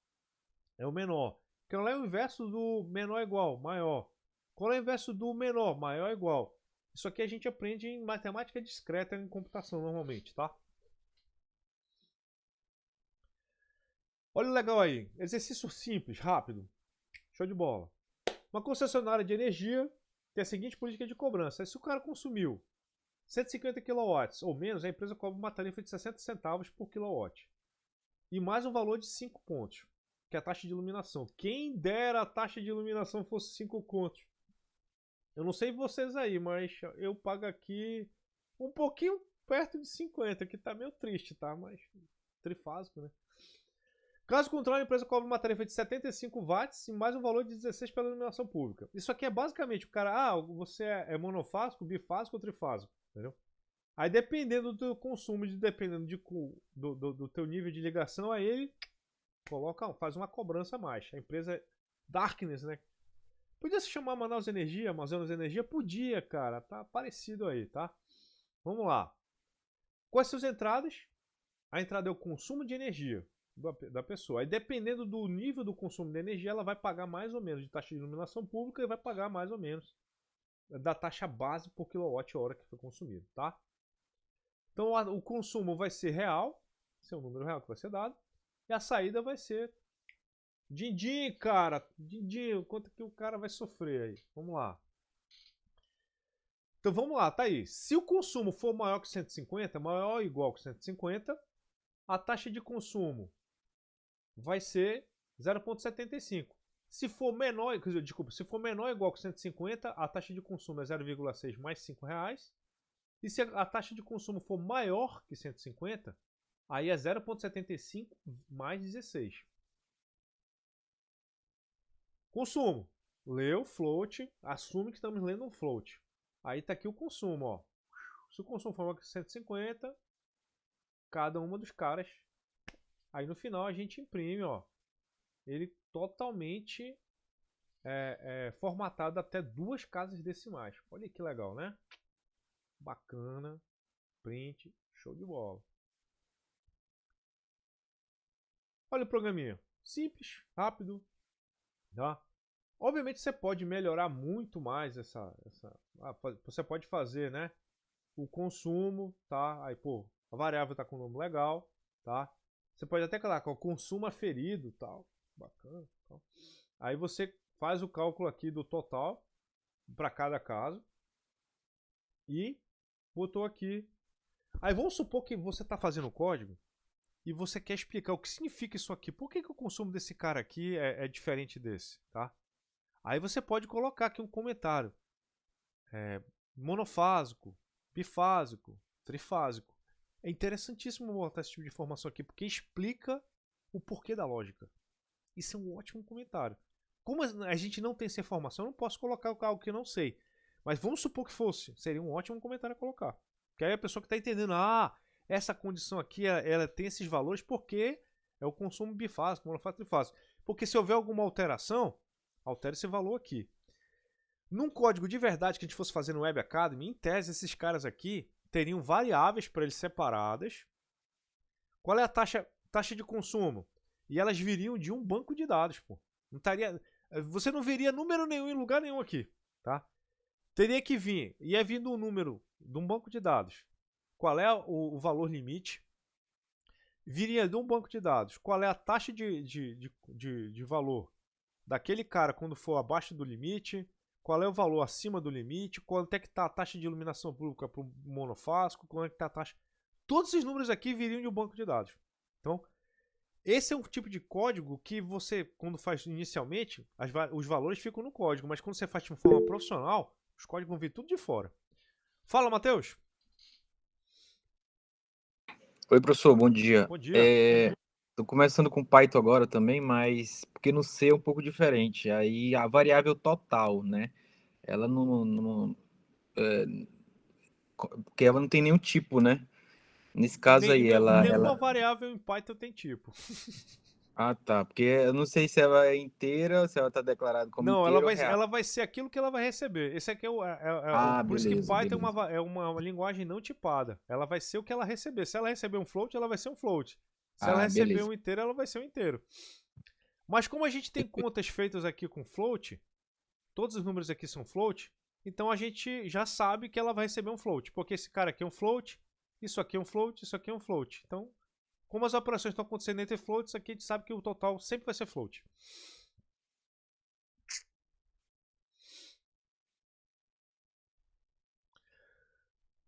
É o menor. Qual é o inverso do menor ou igual? Maior. Qual é o inverso do menor? Maior ou igual. Isso aqui a gente aprende em matemática discreta em computação normalmente, tá? Olha o legal aí. Exercício simples, rápido. Show de bola. Uma concessionária de energia tem a seguinte política de cobrança. Se o cara consumiu 150 kW ou menos, a empresa cobra uma tarifa de 60 centavos por quilowatt. E mais um valor de 5 contos, que é a taxa de iluminação. Quem dera a taxa de iluminação fosse 5 contos. Eu não sei vocês aí, mas eu pago aqui um pouquinho perto de 50, que tá meio triste, tá? Mas trifásico, né? Caso contrário, a empresa cobra uma tarifa de 75 watts e mais um valor de 16 pela iluminação pública. Isso aqui é basicamente o cara, você é monofásico, bifásico ou trifásico, entendeu? Aí dependendo do teu consumo, dependendo do teu nível de ligação, aí ele faz uma cobrança a mais. A empresa é Darkness, né? Podia se chamar Manaus Energia, Amazonas Energia? Podia, cara. Tá parecido aí, tá? Vamos lá. Quais são as entradas? A entrada é o consumo de energia da pessoa. Aí dependendo do nível do consumo de energia, ela vai pagar mais ou menos de taxa de iluminação pública e vai pagar mais ou menos da taxa base por quilowatt-hora que foi consumido, tá? Então o consumo vai ser real, esse é o número real que vai ser dado, e a saída vai ser din-din, cara, din-din, quanto que o cara vai sofrer aí. Vamos lá. Então vamos lá, tá aí. Se o consumo for maior que 150, maior ou igual que 150, a taxa de consumo vai ser 0,75. Se for menor, se for menor ou igual que 150, a taxa de consumo é 0,6 mais R$5. E se a taxa de consumo for maior que 150, aí é 0,75 mais 16. Consumo. Leu float, assume que estamos lendo um float. Aí está aqui o consumo, ó. Se o consumo for maior que 150, cada uma dos caras. Aí no final a gente imprime, ó, ele totalmente formatado até 2 casas decimais. Olha que legal, né? Bacana, print, show de bola. Olha o programinha, simples, rápido, tá? Obviamente você pode melhorar muito mais você pode fazer, né? O consumo, tá? Aí, pô, a variável tá com um nome legal, tá? Você pode até colocar o consumo aferido, tal, bacana, tal. Aí você faz o cálculo aqui do total para cada caso e botou aqui. Aí vamos supor que você está fazendo o código e você quer explicar o que significa isso aqui. Por que o consumo desse cara aqui é diferente desse, tá? Aí você pode colocar aqui um comentário. Monofásico, bifásico, trifásico. É interessantíssimo botar esse tipo de informação aqui, porque explica o porquê da lógica. Isso é um ótimo comentário. Como a gente não tem essa informação, eu não posso colocar algo que eu não sei. Mas vamos supor que fosse. Seria um ótimo comentário a colocar. Que aí a pessoa que está entendendo, essa condição aqui, ela tem esses valores porque é o consumo bifásico, monofásico, trifásico. Porque se houver alguma alteração, altera esse valor aqui. Num código de verdade que a gente fosse fazer no Web Academy, em tese, esses caras aqui teriam variáveis para eles separadas. Qual é a taxa de consumo? E elas viriam de um banco de dados, pô. Não estaria, você não veria número nenhum em lugar nenhum aqui, tá? Teria que vir, ia vindo um número de um banco de dados. Qual é o valor limite? Viria de um banco de dados. Qual é a taxa de valor daquele cara quando for abaixo do limite? Qual é o valor acima do limite? Quanto é que está a taxa de iluminação pública para o monofásico? Quanto é que está a taxa... Todos esses números aqui viriam de um banco de dados. Então, esse é um tipo de código que você, quando faz inicialmente, os valores ficam no código, mas quando você faz de forma profissional, os códigos vão vir tudo de fora. Fala, Matheus. Oi, professor, bom dia. Bom dia. Tô começando com Python agora também, mas porque no C é um pouco diferente. Aí a variável total, né? Ela porque ela não tem nenhum tipo, né? Nesse caso aí, Nenhuma variável em Python tem tipo. Ah, tá. Porque eu não sei se ela é inteira, se ela tá declarada como Não, inteira ou real. ela vai ser aquilo que ela vai receber. Esse aqui por isso que Beleza, Python beleza. é uma linguagem não tipada. Ela vai ser o que ela receber. Se ela receber um float, ela vai ser um float. Se ela receber Beleza. um inteiro, ela vai ser um inteiro. Mas como a gente tem contas feitas aqui com float, todos os números aqui são float, então a gente já sabe que ela vai receber um float. Porque esse cara aqui é um float, isso aqui é um float, isso aqui é um float. Então, como as operações estão acontecendo entre floats, aqui a gente sabe que o total sempre vai ser float.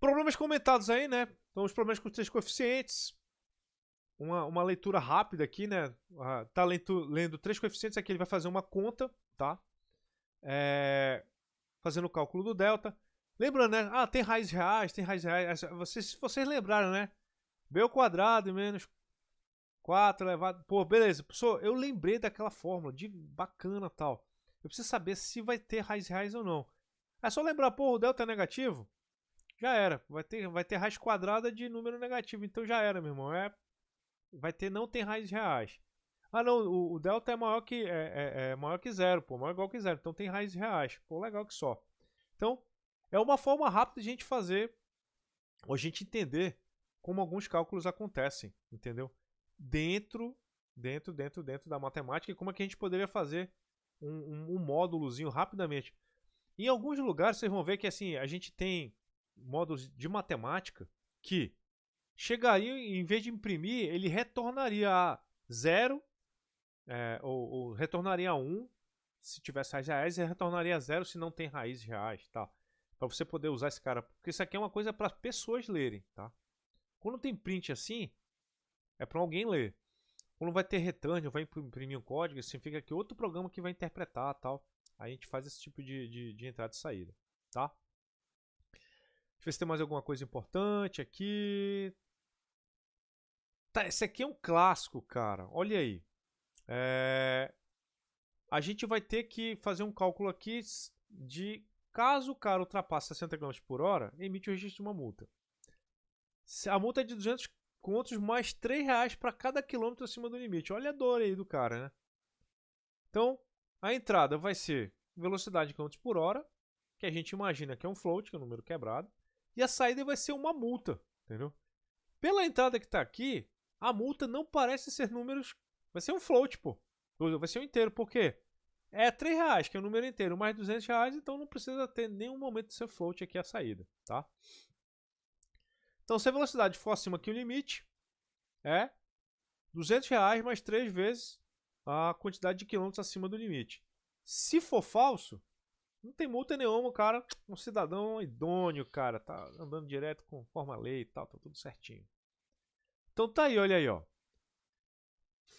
Problemas comentados aí, né? Então, os problemas com os três coeficientes. Uma leitura rápida aqui, né? Tá lendo três coeficientes, aqui ele vai fazer uma conta, tá? Fazendo o cálculo do delta. Lembrando, né? Tem raízes reais, tem raízes reais. Vocês lembraram, né? B ao quadrado menos 4 elevado... Pô, beleza. Professor, eu lembrei daquela fórmula, de bacana e tal. Eu preciso saber se vai ter raízes reais ou não. É só lembrar, pô, o delta é negativo? Já era. Vai ter raiz quadrada de número negativo. Então já era, meu irmão. Não tem raízes reais. Não, o delta é maior que, maior que zero, pô. Maior igual que zero. Então tem raízes reais. Pô, legal que só. Então, é uma forma rápida de a gente fazer, ou a gente entender como alguns cálculos acontecem, entendeu? Dentro da matemática e como é que a gente poderia fazer um módulozinho rapidamente. Em alguns lugares vocês vão ver que assim, a gente tem módulos de matemática que chegaria, em vez de imprimir, ele retornaria a 0, ou retornaria a 1 se tivesse raízes reais, e retornaria a 0 se não tem raízes reais, tá? Para você poder usar esse cara, porque isso aqui é uma coisa para pessoas lerem, tá? Quando tem print assim, é para alguém ler. Quando vai ter return, vai imprimir um código, significa que outro programa que vai interpretar, tal. Aí a gente faz esse tipo de entrada e saída, tá? Deixa eu ver se tem mais alguma coisa importante aqui. Tá, esse aqui é um clássico, cara. Olha aí. A gente vai ter que fazer um cálculo aqui de caso o cara ultrapasse 60 km por hora, emite o registro de uma multa. A multa é de 200 contos mais R$3 para cada quilômetro acima do limite. Olha a dor aí do cara, né? Então, a entrada vai ser velocidade em km por hora, que a gente imagina que é um float, que é um número quebrado. E a saída vai ser uma multa, entendeu? Pela entrada que está aqui, a multa não parece ser números... Vai ser um float, pô. Vai ser um inteiro, por quê? É R$3, que é o número inteiro, mais R$200, então não precisa ter nenhum momento de ser float aqui a saída, tá? Então, se a velocidade for acima aqui o limite, é R$200 mais 3 vezes a quantidade de quilômetros acima do limite. Se for falso, não tem multa nenhuma, o cara, um cidadão idôneo, cara, tá andando direto conforme a lei e tal, tá tudo certinho. Então tá aí, olha aí, ó.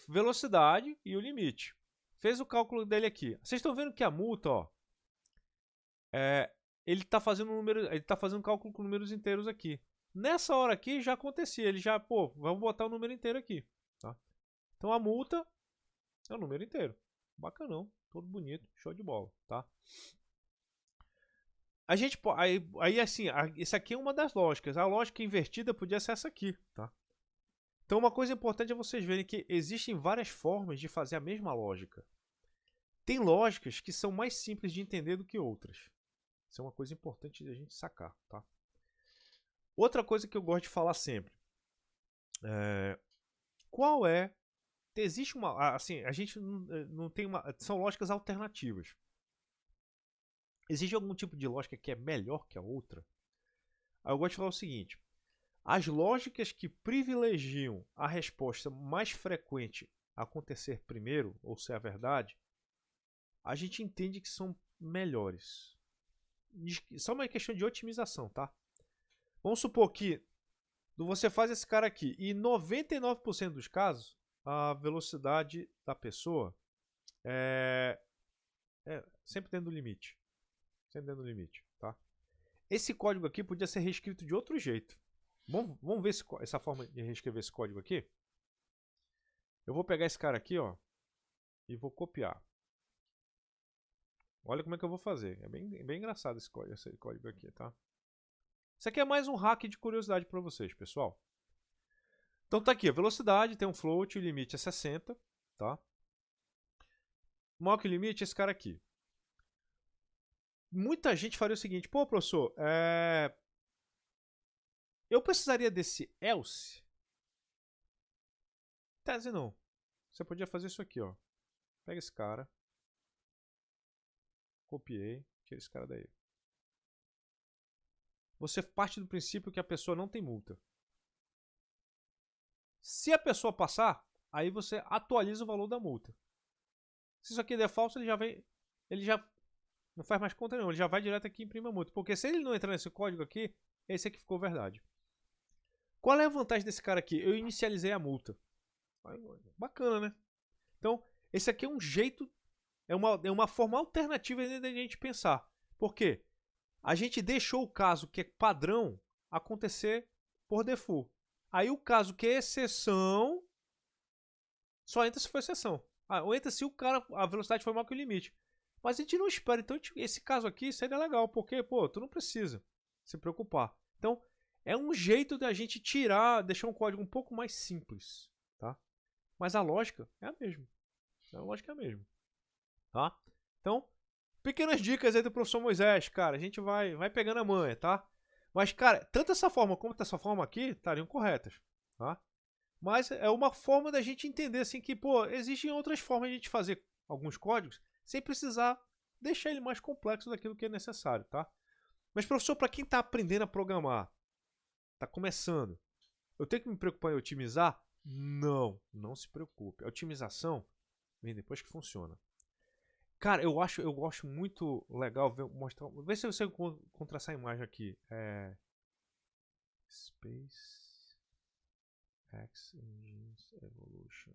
Velocidade e o limite. Fez o cálculo dele aqui. Vocês estão vendo que a multa, ó, ele tá fazendo cálculo com números inteiros aqui. Nessa hora aqui já acontecia, ele já, pô, vamos botar o número inteiro aqui, tá? Então a multa é o número inteiro. Bacanão, todo bonito, show de bola, tá? A gente aí assim, isso aqui é uma das lógicas. A lógica invertida podia ser essa aqui, tá? Então uma coisa importante é vocês verem que existem várias formas de fazer a mesma lógica. Tem lógicas que são mais simples de entender do que outras. Isso é uma coisa importante de a gente sacar, tá? Outra coisa que eu gosto de falar sempre. Qual é... Existe uma... Assim, a gente não tem uma... São lógicas alternativas. Existe algum tipo de lógica que é melhor que a outra? Aí eu gosto de falar o seguinte. As lógicas que privilegiam a resposta mais frequente acontecer primeiro, ou ser a verdade, a gente entende que são melhores. Só uma questão de otimização, tá? Vamos supor que você faz esse cara aqui e 99% dos casos a velocidade da pessoa é sempre dentro do limite. Sempre dentro do limite, tá? Esse código aqui podia ser reescrito de outro jeito. Vamos ver essa forma de reescrever esse código aqui? Eu vou pegar esse cara aqui, ó, e vou copiar. Olha como é que eu vou fazer. É bem engraçado esse código aqui, tá? Isso aqui é mais um hack de curiosidade para vocês, pessoal. Então tá aqui, a velocidade tem um float, o limite é 60, tá? O maior que o limite é esse cara aqui. Muita gente faria o seguinte, pô, professor, eu precisaria desse else? Tese não. Você podia fazer isso aqui, ó. Pega esse cara. Copiei, tira esse cara daí. Você parte do princípio que a pessoa não tem multa. Se a pessoa passar, aí você atualiza o valor da multa. Se isso aqui der falso, ele já não faz mais conta nenhuma, ele já vai direto aqui e imprime a multa. Porque se ele não entrar nesse código aqui, esse aqui ficou verdade. Qual é a vantagem desse cara aqui? Eu inicializei a multa. Bacana, né? Então, esse aqui é um jeito, é uma forma alternativa da gente pensar. Por quê? A gente deixou o caso que é padrão acontecer por default. Aí o caso que é exceção, só entra se for exceção. Ou entra se a velocidade foi maior que o limite. Mas a gente não espera. Então, esse caso aqui seria legal, porque, pô, tu não precisa se preocupar. Então, é um jeito da gente deixar um código um pouco mais simples, tá? Mas a lógica é a mesma. A lógica é a mesma, tá? Então, pequenas dicas aí do professor Moisés, cara. A gente vai pegando a manha, tá? Mas, cara, tanto essa forma como essa forma aqui estariam corretas, tá? Mas é uma forma da gente entender, assim, que, pô, existem outras formas de a gente fazer alguns códigos sem precisar deixar ele mais complexo daquilo que é necessário, tá? Mas, professor, para quem está aprendendo a programar, está começando, eu tenho que me preocupar em otimizar? Não, não se preocupe. A otimização vem depois que funciona. Cara, eu gosto muito legal mostrar. Vê se você encontra essa imagem aqui. Space X Engines Evolution.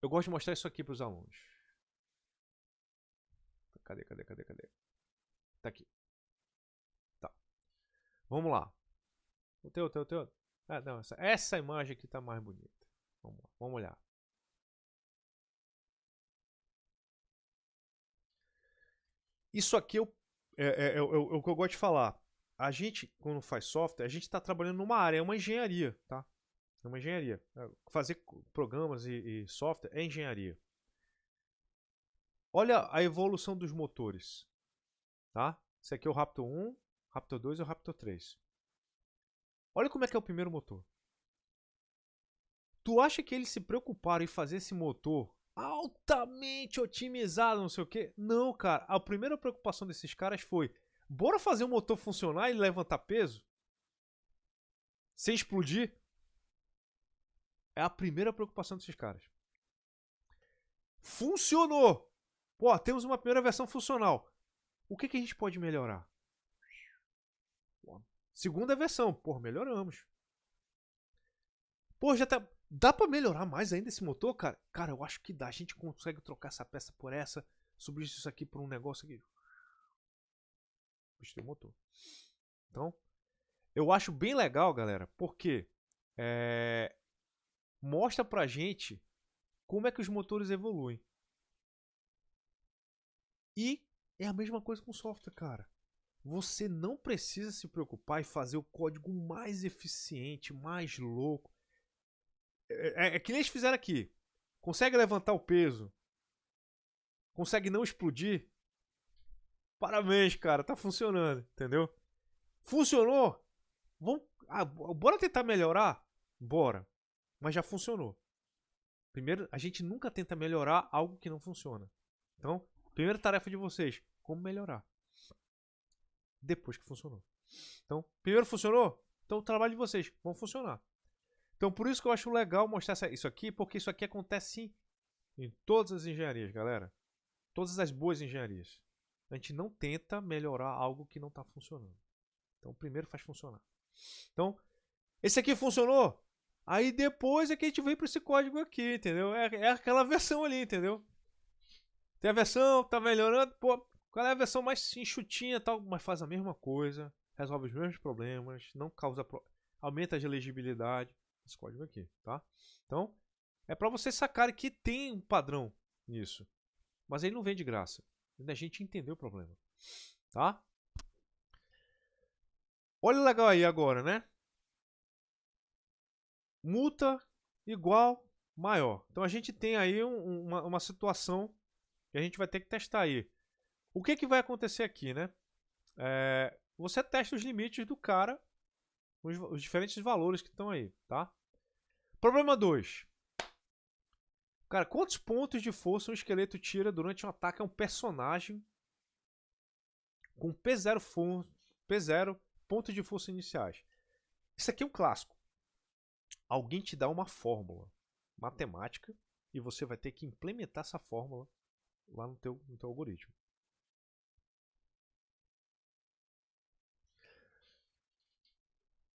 Eu gosto de mostrar isso aqui para os alunos. Cadê? Tá aqui. Tá. Vamos lá. O teu. Não, essa imagem aqui tá mais bonita. Vamos olhar. Isso aqui é o que eu gosto de falar. A gente, quando faz software, a gente está trabalhando numa área, é uma engenharia, tá? É uma engenharia. Fazer programas e software é engenharia. Olha a evolução dos motores, tá? Esse aqui é o Raptor 1, Raptor 2 e o Raptor 3. Olha como é que é o primeiro motor. Tu acha que eles se preocuparam em fazer esse motor altamente otimizado, não sei o quê? Não, cara. A primeira preocupação desses caras foi: bora fazer o motor funcionar e levantar peso? Sem explodir? É a primeira preocupação desses caras. Funcionou! Pô, temos uma primeira versão funcional. O que a gente pode melhorar? Segunda versão. Pô, melhoramos. Pô, já tá... Dá pra melhorar mais ainda esse motor, cara? Cara, eu acho que dá. A gente consegue trocar essa peça por essa, substituir isso aqui por um negócio aqui. Substituir o motor. Então, eu acho bem legal, galera, porque mostra pra gente como é que os motores evoluem. E é a mesma coisa com o software, cara. Você não precisa se preocupar em fazer o código mais eficiente, mais louco. É que nem eles fizeram aqui. Consegue levantar o peso? Consegue não explodir? Parabéns, cara. Tá funcionando, entendeu? Funcionou? Bora tentar melhorar? Bora. Mas já funcionou. Primeiro, a gente nunca tenta melhorar algo que não funciona. Então, primeira tarefa de vocês, como melhorar? Depois que funcionou. Então, primeiro funcionou? Então o trabalho de vocês vão funcionar. Então por isso que eu acho legal mostrar isso aqui, porque isso aqui acontece em todas as engenharias, galera. Todas as boas engenharias. A gente não tenta melhorar algo que não está funcionando. Então primeiro faz funcionar. Então, esse aqui funcionou? Aí depois é que a gente vem para esse código aqui, entendeu? É aquela versão ali, entendeu? Tem a versão, tá melhorando, pô, qual é a versão mais enxutinha e tal, mas faz a mesma coisa, resolve os mesmos problemas, não causa aumenta a legibilidade, esse código aqui, tá? Então, é para vocês sacarem que tem um padrão nisso. Mas ele não vem de graça. A gente entendeu o problema, tá? Olha o legal aí agora, né? Multa igual maior. Então a gente tem aí uma situação que a gente vai ter que testar aí. O que, que vai acontecer aqui, né? Você testa os limites do cara, os diferentes valores que estão aí, tá? Problema 2. Cara, quantos pontos de força um esqueleto tira durante um ataque a um personagem com P0 pontos de força iniciais? Isso aqui é um clássico. Alguém te dá uma fórmula matemática e você vai ter que implementar essa fórmula lá no teu algoritmo.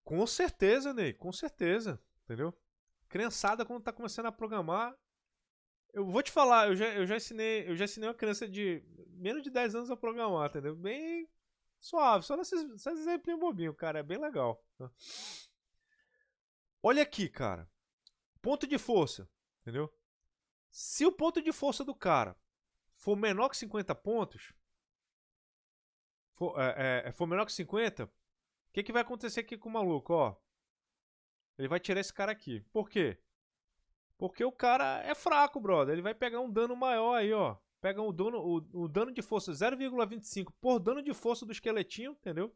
Com certeza, Ney, com certeza, entendeu? Criançada, quando tá começando a programar, eu vou te falar, eu já ensinei uma criança de menos de 10 anos a programar, entendeu? Bem suave, só nesses exemplinhos bobinhos, cara, é bem legal. Tá? Olha aqui, cara, ponto de força, entendeu? Se o ponto de força do cara for menor que 50 pontos, for menor que 50, o que vai acontecer aqui com o maluco, ó? Ele vai tirar esse cara aqui. Por quê? Porque o cara é fraco, brother. Ele vai pegar um dano maior aí, ó. Pega o dano de força 0,25 por dano de força do esqueletinho, entendeu?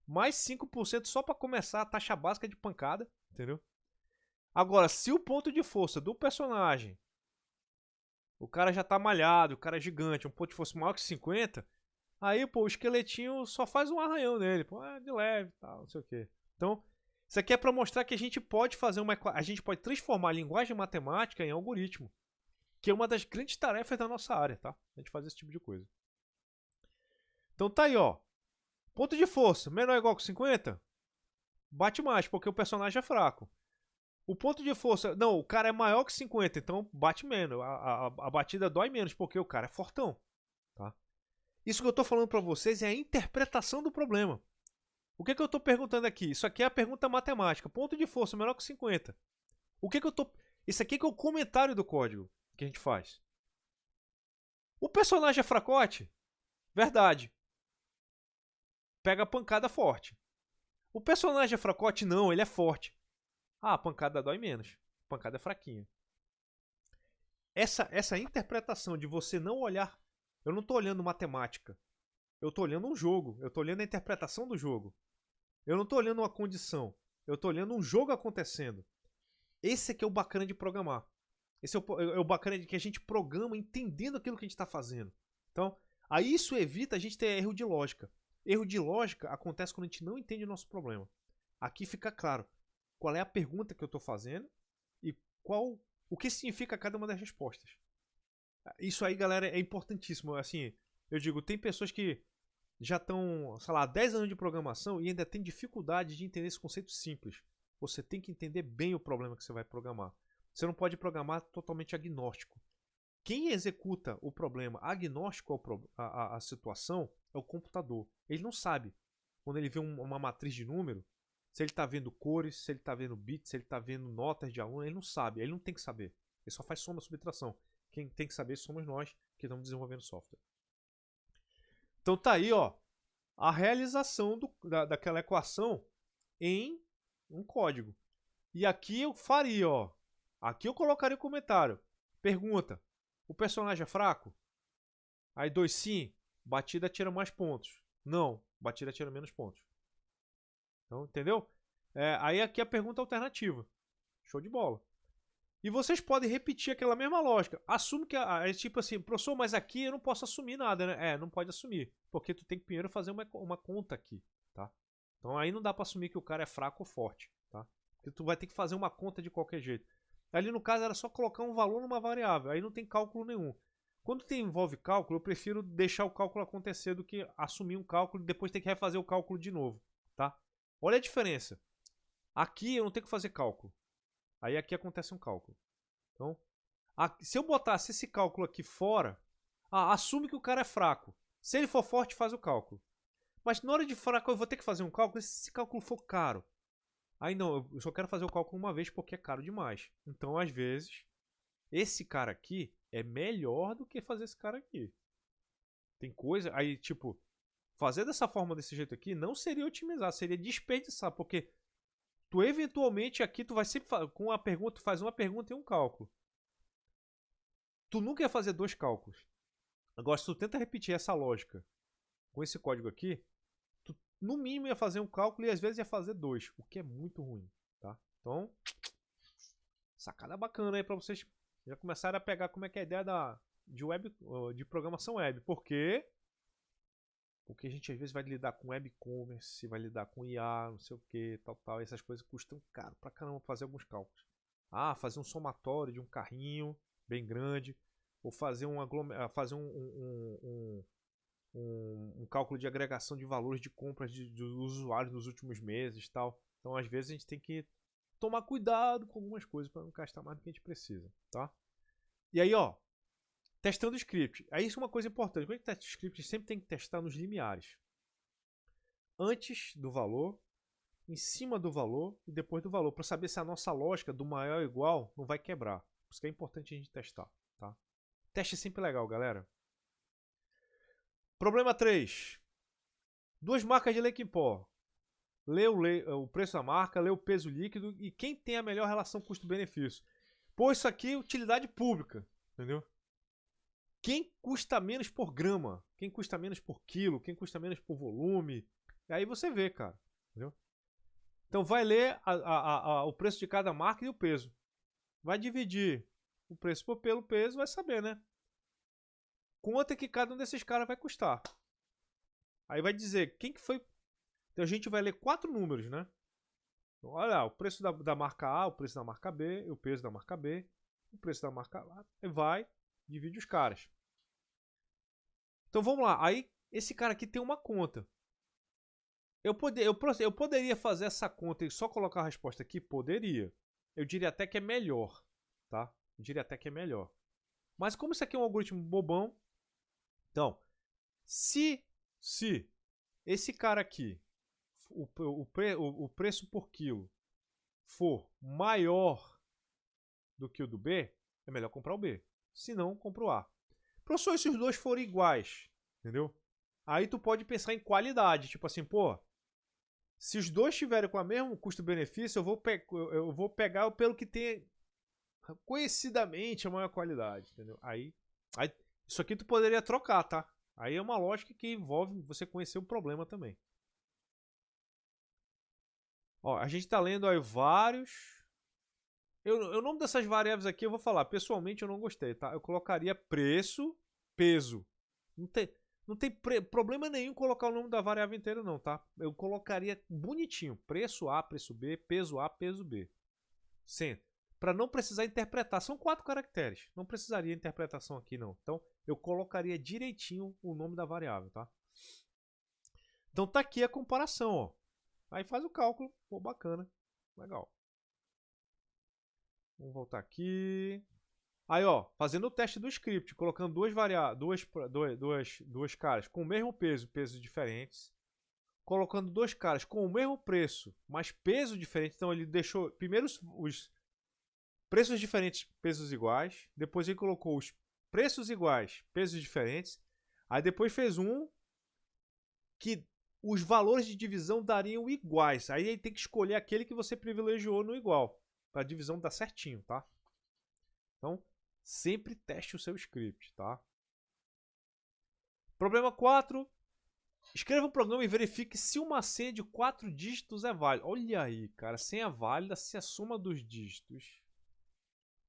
Mais 5% só para começar a taxa básica de pancada, entendeu? Agora, se o ponto de força do personagem, o cara já tá malhado, o cara é gigante, um ponto de força maior que 50, aí, pô, o esqueletinho só faz um arranhão nele, pô, de leve, tal, não sei o quê. Então, isso aqui é para mostrar que a gente pode fazer a gente pode transformar a linguagem matemática em algoritmo, que é uma das grandes tarefas da nossa área, tá? A gente fazer esse tipo de coisa. Então tá aí, ó. Ponto de força, menor ou igual que 50? Bate mais, porque o personagem é fraco. O ponto de força, não, o cara é maior que 50, então bate menos. A batida dói menos, porque o cara é fortão, tá? Isso que eu tô falando para vocês é a interpretação do problema. O que eu estou perguntando aqui? Isso aqui é a pergunta matemática. Ponto de força menor que 50. O que eu tô... Isso aqui que é o comentário do código que a gente faz. O personagem é fracote? Verdade. Pega a pancada forte. O personagem é fracote? Não, ele é forte. Ah, a pancada dói menos. A pancada é fraquinha. Essa interpretação de você não olhar... Eu não estou olhando matemática. Eu estou olhando um jogo. Eu estou olhando a interpretação do jogo. Eu não estou olhando uma condição. Eu estou olhando um jogo acontecendo. Esse aqui é o bacana de programar. Esse é o bacana de que a gente programa entendendo aquilo que a gente está fazendo. Então, aí isso evita a gente ter erro de lógica. Erro de lógica acontece quando a gente não entende o nosso problema. Aqui fica claro qual é a pergunta que eu estou fazendo e o que significa cada uma das respostas. Isso aí, galera, é importantíssimo. Assim, eu digo, tem pessoas que já estão, sei lá, 10 anos de programação e ainda tem dificuldade de entender esse conceito simples. Você tem que entender bem o problema que você vai programar. Você não pode programar totalmente agnóstico. Quem executa o problema agnóstico à situação é o computador. Ele não sabe, quando ele vê uma matriz de número, se ele está vendo cores, se ele está vendo bits, se ele está vendo notas de aluno, ele não sabe, ele não tem que saber. Ele só faz soma e subtração. Quem tem que saber somos nós que estamos desenvolvendo software. Então tá aí, ó, a realização daquela equação em um código. E aqui eu faria, ó. Aqui eu colocaria o comentário. Pergunta: o personagem é fraco? Aí 2 sim, batida tira mais pontos. Não, batida tira menos pontos. Então, entendeu? Aí aqui a pergunta alternativa. Show de bola. E vocês podem repetir aquela mesma lógica. Assume que é tipo assim, professor, mas aqui eu não posso assumir nada, né? Não pode assumir. Porque tu tem que primeiro fazer uma conta aqui, tá? Então aí não dá pra assumir que o cara é fraco ou forte, tá? Porque tu vai ter que fazer uma conta de qualquer jeito. Ali no caso era só colocar um valor numa variável, aí não tem cálculo nenhum. Quando envolve cálculo, eu prefiro deixar o cálculo acontecer do que assumir um cálculo e depois ter que refazer o cálculo de novo, tá? Olha a diferença. Aqui eu não tenho que fazer cálculo. Aí aqui acontece um cálculo. Então, se eu botasse esse cálculo aqui fora, assume que o cara é fraco. Se ele for forte, faz o cálculo. Mas na hora de fraco eu vou ter que fazer um cálculo, se esse cálculo for caro. Aí não, eu só quero fazer o cálculo uma vez porque é caro demais. Então, às vezes, esse cara aqui é melhor do que fazer esse cara aqui. Tem coisa, aí tipo, fazer dessa forma, desse jeito aqui, não seria otimizar, seria desperdiçar, porque tu eventualmente aqui, tu vai sempre, com a pergunta, tu faz uma pergunta e um cálculo. Tu nunca ia fazer dois cálculos. Agora, se tu tenta repetir essa lógica com esse código aqui, tu no mínimo ia fazer um cálculo e às vezes ia fazer dois, o que é muito ruim, tá? Então, sacada bacana aí pra vocês já começarem a pegar como é que é a ideia de programação web. Por quê? Porque a gente às vezes vai lidar com web commerce, vai lidar com IA, não sei o que, tal. Essas coisas custam caro pra caramba fazer alguns cálculos. Fazer um somatório de um carrinho bem grande, ou fazer um cálculo de agregação de valores de compras dos usuários nos últimos meses, tal. Então às vezes a gente tem que tomar cuidado com algumas coisas para não gastar mais do que a gente precisa, tá? E aí, ó, testando o script. Aí isso é uma coisa importante. Quando a gente testa o script, a gente sempre tem que testar nos limiares. Antes do valor, em cima do valor e depois do valor, para saber se a nossa lógica do maior ou igual não vai quebrar. Por isso que é importante a gente testar, tá? Teste é sempre legal, galera. Problema 3. Duas marcas de leite em pó. Lê o preço da marca, lê o peso líquido e quem tem a melhor relação custo-benefício. Pô, isso aqui é utilidade pública, entendeu? Quem custa menos por grama, quem custa menos por quilo, quem custa menos por volume. E aí você vê, cara, entendeu? Então vai ler o preço de cada marca e o peso. Vai dividir o preço pelo peso, vai saber, né? Quanto é que cada um desses caras vai custar. Aí vai dizer quem que foi. Então a gente vai ler 4 números, né? Então, olha, o preço da marca A, o preço da marca B, o peso da marca B, o preço da marca A. E vai, divide os caras. Então vamos lá. Aí esse cara aqui tem uma conta. Eu poderia fazer essa conta e só colocar a resposta aqui? Poderia. Eu diria até que é melhor, tá? Eu diria até que é melhor. Mas como isso aqui é um algoritmo bobão, então, se esse cara aqui, o preço por quilo, for maior do que o do B, é melhor comprar o B. Se não, compra o A. Professor, se os dois forem iguais, entendeu? Aí tu pode pensar em qualidade, tipo assim, pô, se os dois tiverem com o mesmo custo-benefício, eu vou pegar pelo que tem conhecidamente a maior qualidade, entendeu? Aí isso aqui tu poderia trocar, tá? Aí é uma lógica que envolve você conhecer o problema também. Ó, a gente tá lendo aí vários. O nome dessas variáveis aqui eu vou falar. Pessoalmente eu não gostei, tá? Eu colocaria preço, peso. Não tem problema nenhum colocar o nome da variável inteira, não, tá? Eu colocaria bonitinho. Preço A, preço B, peso A, peso B. Sim. Para não precisar interpretar. São 4 caracteres. Não precisaria interpretação aqui, não. Então, eu colocaria direitinho o nome da variável, tá? Então, tá aqui a comparação, ó. Aí faz o cálculo. Pô, bacana. Legal. Vamos voltar aqui. Aí, ó, fazendo o teste do script, colocando duas caras com o mesmo peso, pesos diferentes. Colocando dois caras com o mesmo preço, mas peso diferente. Então, ele deixou primeiro os preços diferentes, pesos iguais. Depois ele colocou os preços iguais, pesos diferentes. Aí depois fez um que os valores de divisão dariam iguais. Aí ele tem que escolher aquele que você privilegiou no igual. Para a divisão dar certinho, tá? Então, sempre teste o seu script, tá? Problema 4. Escreva um programa e verifique se uma senha de 4 dígitos é válida. Olha aí, cara. Senha válida se a soma dos dígitos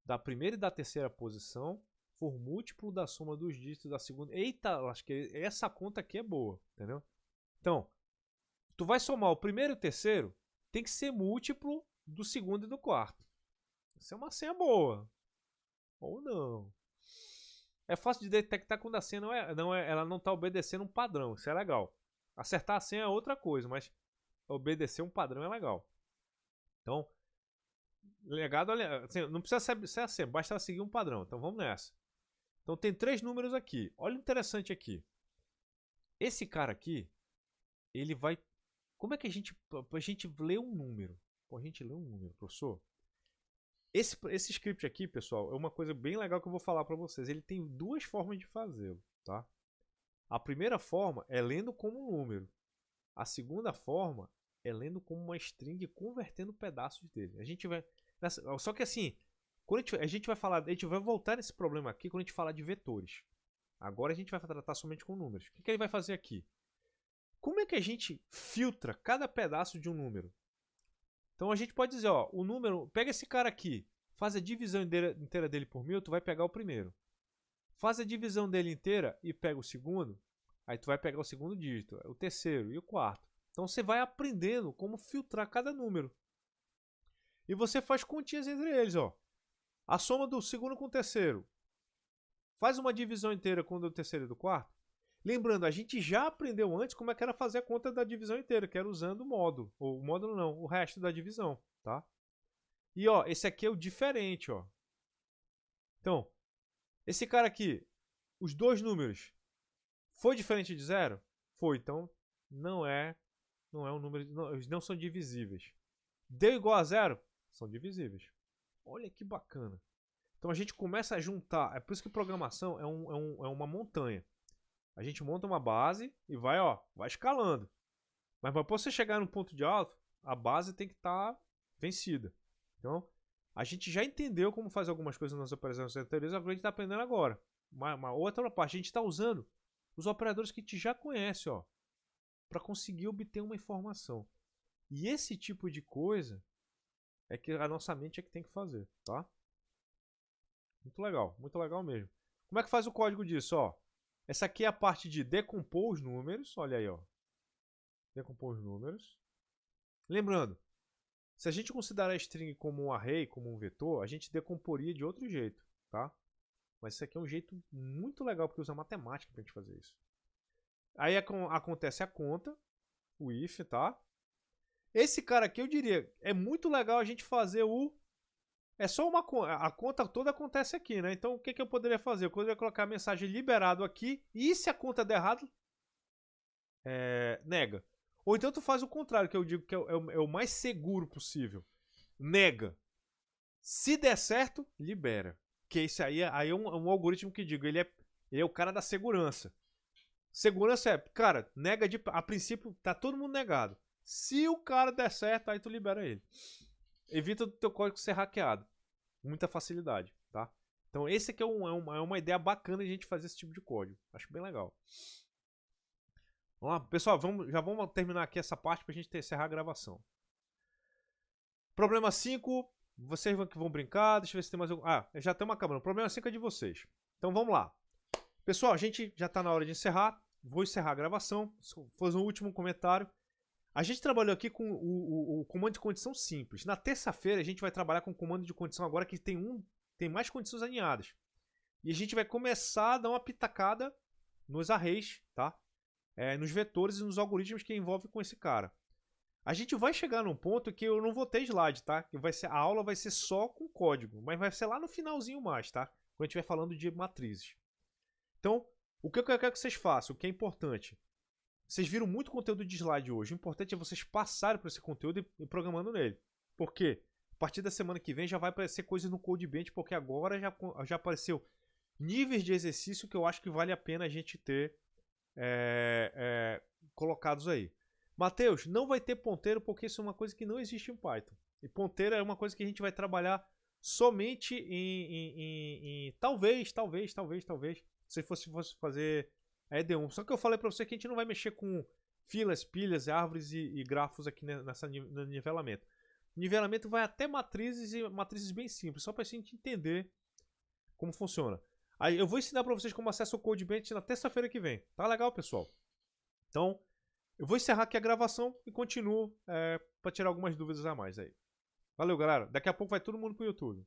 da primeira e da terceira posição for múltiplo da soma dos dígitos da segunda. Eita, acho que essa conta aqui é boa, entendeu? Então, tu vai somar o primeiro e o terceiro, tem que ser múltiplo do segundo e do quarto. Isso é uma senha boa. Ou não. É fácil de detectar quando a senha ela não está obedecendo um padrão. Isso é legal. Acertar a senha é outra coisa, mas obedecer um padrão é legal. Então, legado, assim, não precisa ser a senha, basta seguir um padrão. Então vamos nessa. Então tem 3 números aqui. Olha o interessante aqui. Esse cara aqui, ele vai... Como é que a gente lê um número? Pô, a gente lê um número, professor. Esse script aqui, pessoal, é uma coisa bem legal que eu vou falar para vocês. Ele tem 2 formas de fazê-lo, tá? A primeira forma é lendo como um número. A segunda forma é lendo como uma string e convertendo pedaços dele. A gente vai... Só que assim, quando a gente vai falar... A gente vai voltar nesse problema aqui quando a gente falar de vetores. Agora a gente vai tratar somente com números. O que ele vai fazer aqui? Como é que a gente filtra cada pedaço de um número? Então a gente pode dizer, ó, o número, pega esse cara aqui, faz a divisão inteira dele por 1000, tu vai pegar o primeiro. Faz a divisão dele inteira e pega o segundo, aí tu vai pegar o segundo dígito, o terceiro e o quarto. Então você vai aprendendo como filtrar cada número. E você faz continhas entre eles, ó. A soma do segundo com o terceiro. Faz uma divisão inteira com o do terceiro e do quarto. Lembrando, a gente já aprendeu antes como é que era fazer a conta da divisão inteira, que era usando o módulo. Ou o módulo não, o resto da divisão, tá? E ó, esse aqui é o diferente, ó. Então, esse cara aqui, os 2 números, foi diferente de 0? Foi, então não é um número, eles não são divisíveis. Deu igual a 0? São divisíveis. Olha que bacana. Então a gente começa a juntar, é por isso que programação é uma montanha. A gente monta uma base e vai escalando. Mas para você chegar no ponto de alto, a base tem que estar vencida. Então, a gente já entendeu como fazer algumas coisas nas operações anteriores, agora a gente está aprendendo agora. Uma outra parte, a gente está usando os operadores que a gente já conhece, ó, para conseguir obter uma informação. E esse tipo de coisa é que a nossa mente é que tem que fazer, tá? Muito legal mesmo. Como é que faz o código disso, ó? Essa aqui é a parte de decompor os números. Olha aí, ó. Decompor os números. Lembrando, se a gente considerar a string como um array, como um vetor, a gente decomporia de outro jeito, tá? Mas isso aqui é um jeito muito legal, porque usa matemática pra gente fazer isso. Aí acontece a conta, o if, tá? Esse cara aqui, eu diria, é muito legal a gente fazer o... É só uma conta, a conta toda acontece aqui, né? Então o que eu poderia fazer? Eu poderia colocar a mensagem liberado aqui, e se a conta der errado, nega. Ou então tu faz o contrário, que eu digo que é o mais seguro possível. Nega. Se der certo, libera. Que isso aí é um algoritmo que digo, ele é o cara da segurança. Segurança é, cara, nega a princípio, tá todo mundo negado. Se o cara der certo, aí tu libera ele. Evita o teu código ser hackeado. Muita facilidade, tá? Então esse aqui é uma ideia bacana de a gente fazer esse tipo de código. Acho bem legal. Vamos lá, pessoal, já vamos terminar aqui essa parte pra gente encerrar a gravação. Problema 5, vocês que vão brincar, deixa eu ver se tem mais algum... já estamos acabando. O problema 5 é de vocês. Então vamos lá. Pessoal, a gente já está na hora de encerrar. Vou encerrar a gravação, fazer um último comentário. A gente trabalhou aqui com o comando de condição simples. Na terça-feira a gente vai trabalhar com o comando de condição agora que tem mais condições alinhadas. E a gente vai começar a dar uma pitacada nos arrays, tá? Nos vetores e nos algoritmos que envolvem com esse cara. A gente vai chegar num ponto que eu não vou ter slide, tá? Que a aula vai ser só com código, mas vai ser lá no finalzinho mais, tá? Quando a gente estiver falando de matrizes. Então, o que eu quero que vocês façam, o que é importante? Vocês viram muito conteúdo de slide hoje. O importante é vocês passarem por esse conteúdo e programando nele. Por quê? A partir da semana que vem já vai aparecer coisas no Codebench, porque agora já apareceu níveis de exercício que eu acho que vale a pena a gente ter colocados aí. Mateus, não vai ter ponteiro porque isso é uma coisa que não existe em Python. E ponteiro é uma coisa que a gente vai trabalhar somente talvez, se fosse fazer é ED1. Só que eu falei pra você que a gente não vai mexer com filas, pilhas, árvores e grafos aqui no nivelamento. O nivelamento vai até matrizes e matrizes bem simples, só pra gente entender como funciona. Aí eu vou ensinar pra vocês como acessa o CodeBench na terça-feira que vem. Tá legal, pessoal? Então, eu vou encerrar aqui a gravação e continuo pra tirar algumas dúvidas a mais aí. Valeu, galera. Daqui a pouco vai todo mundo pro YouTube.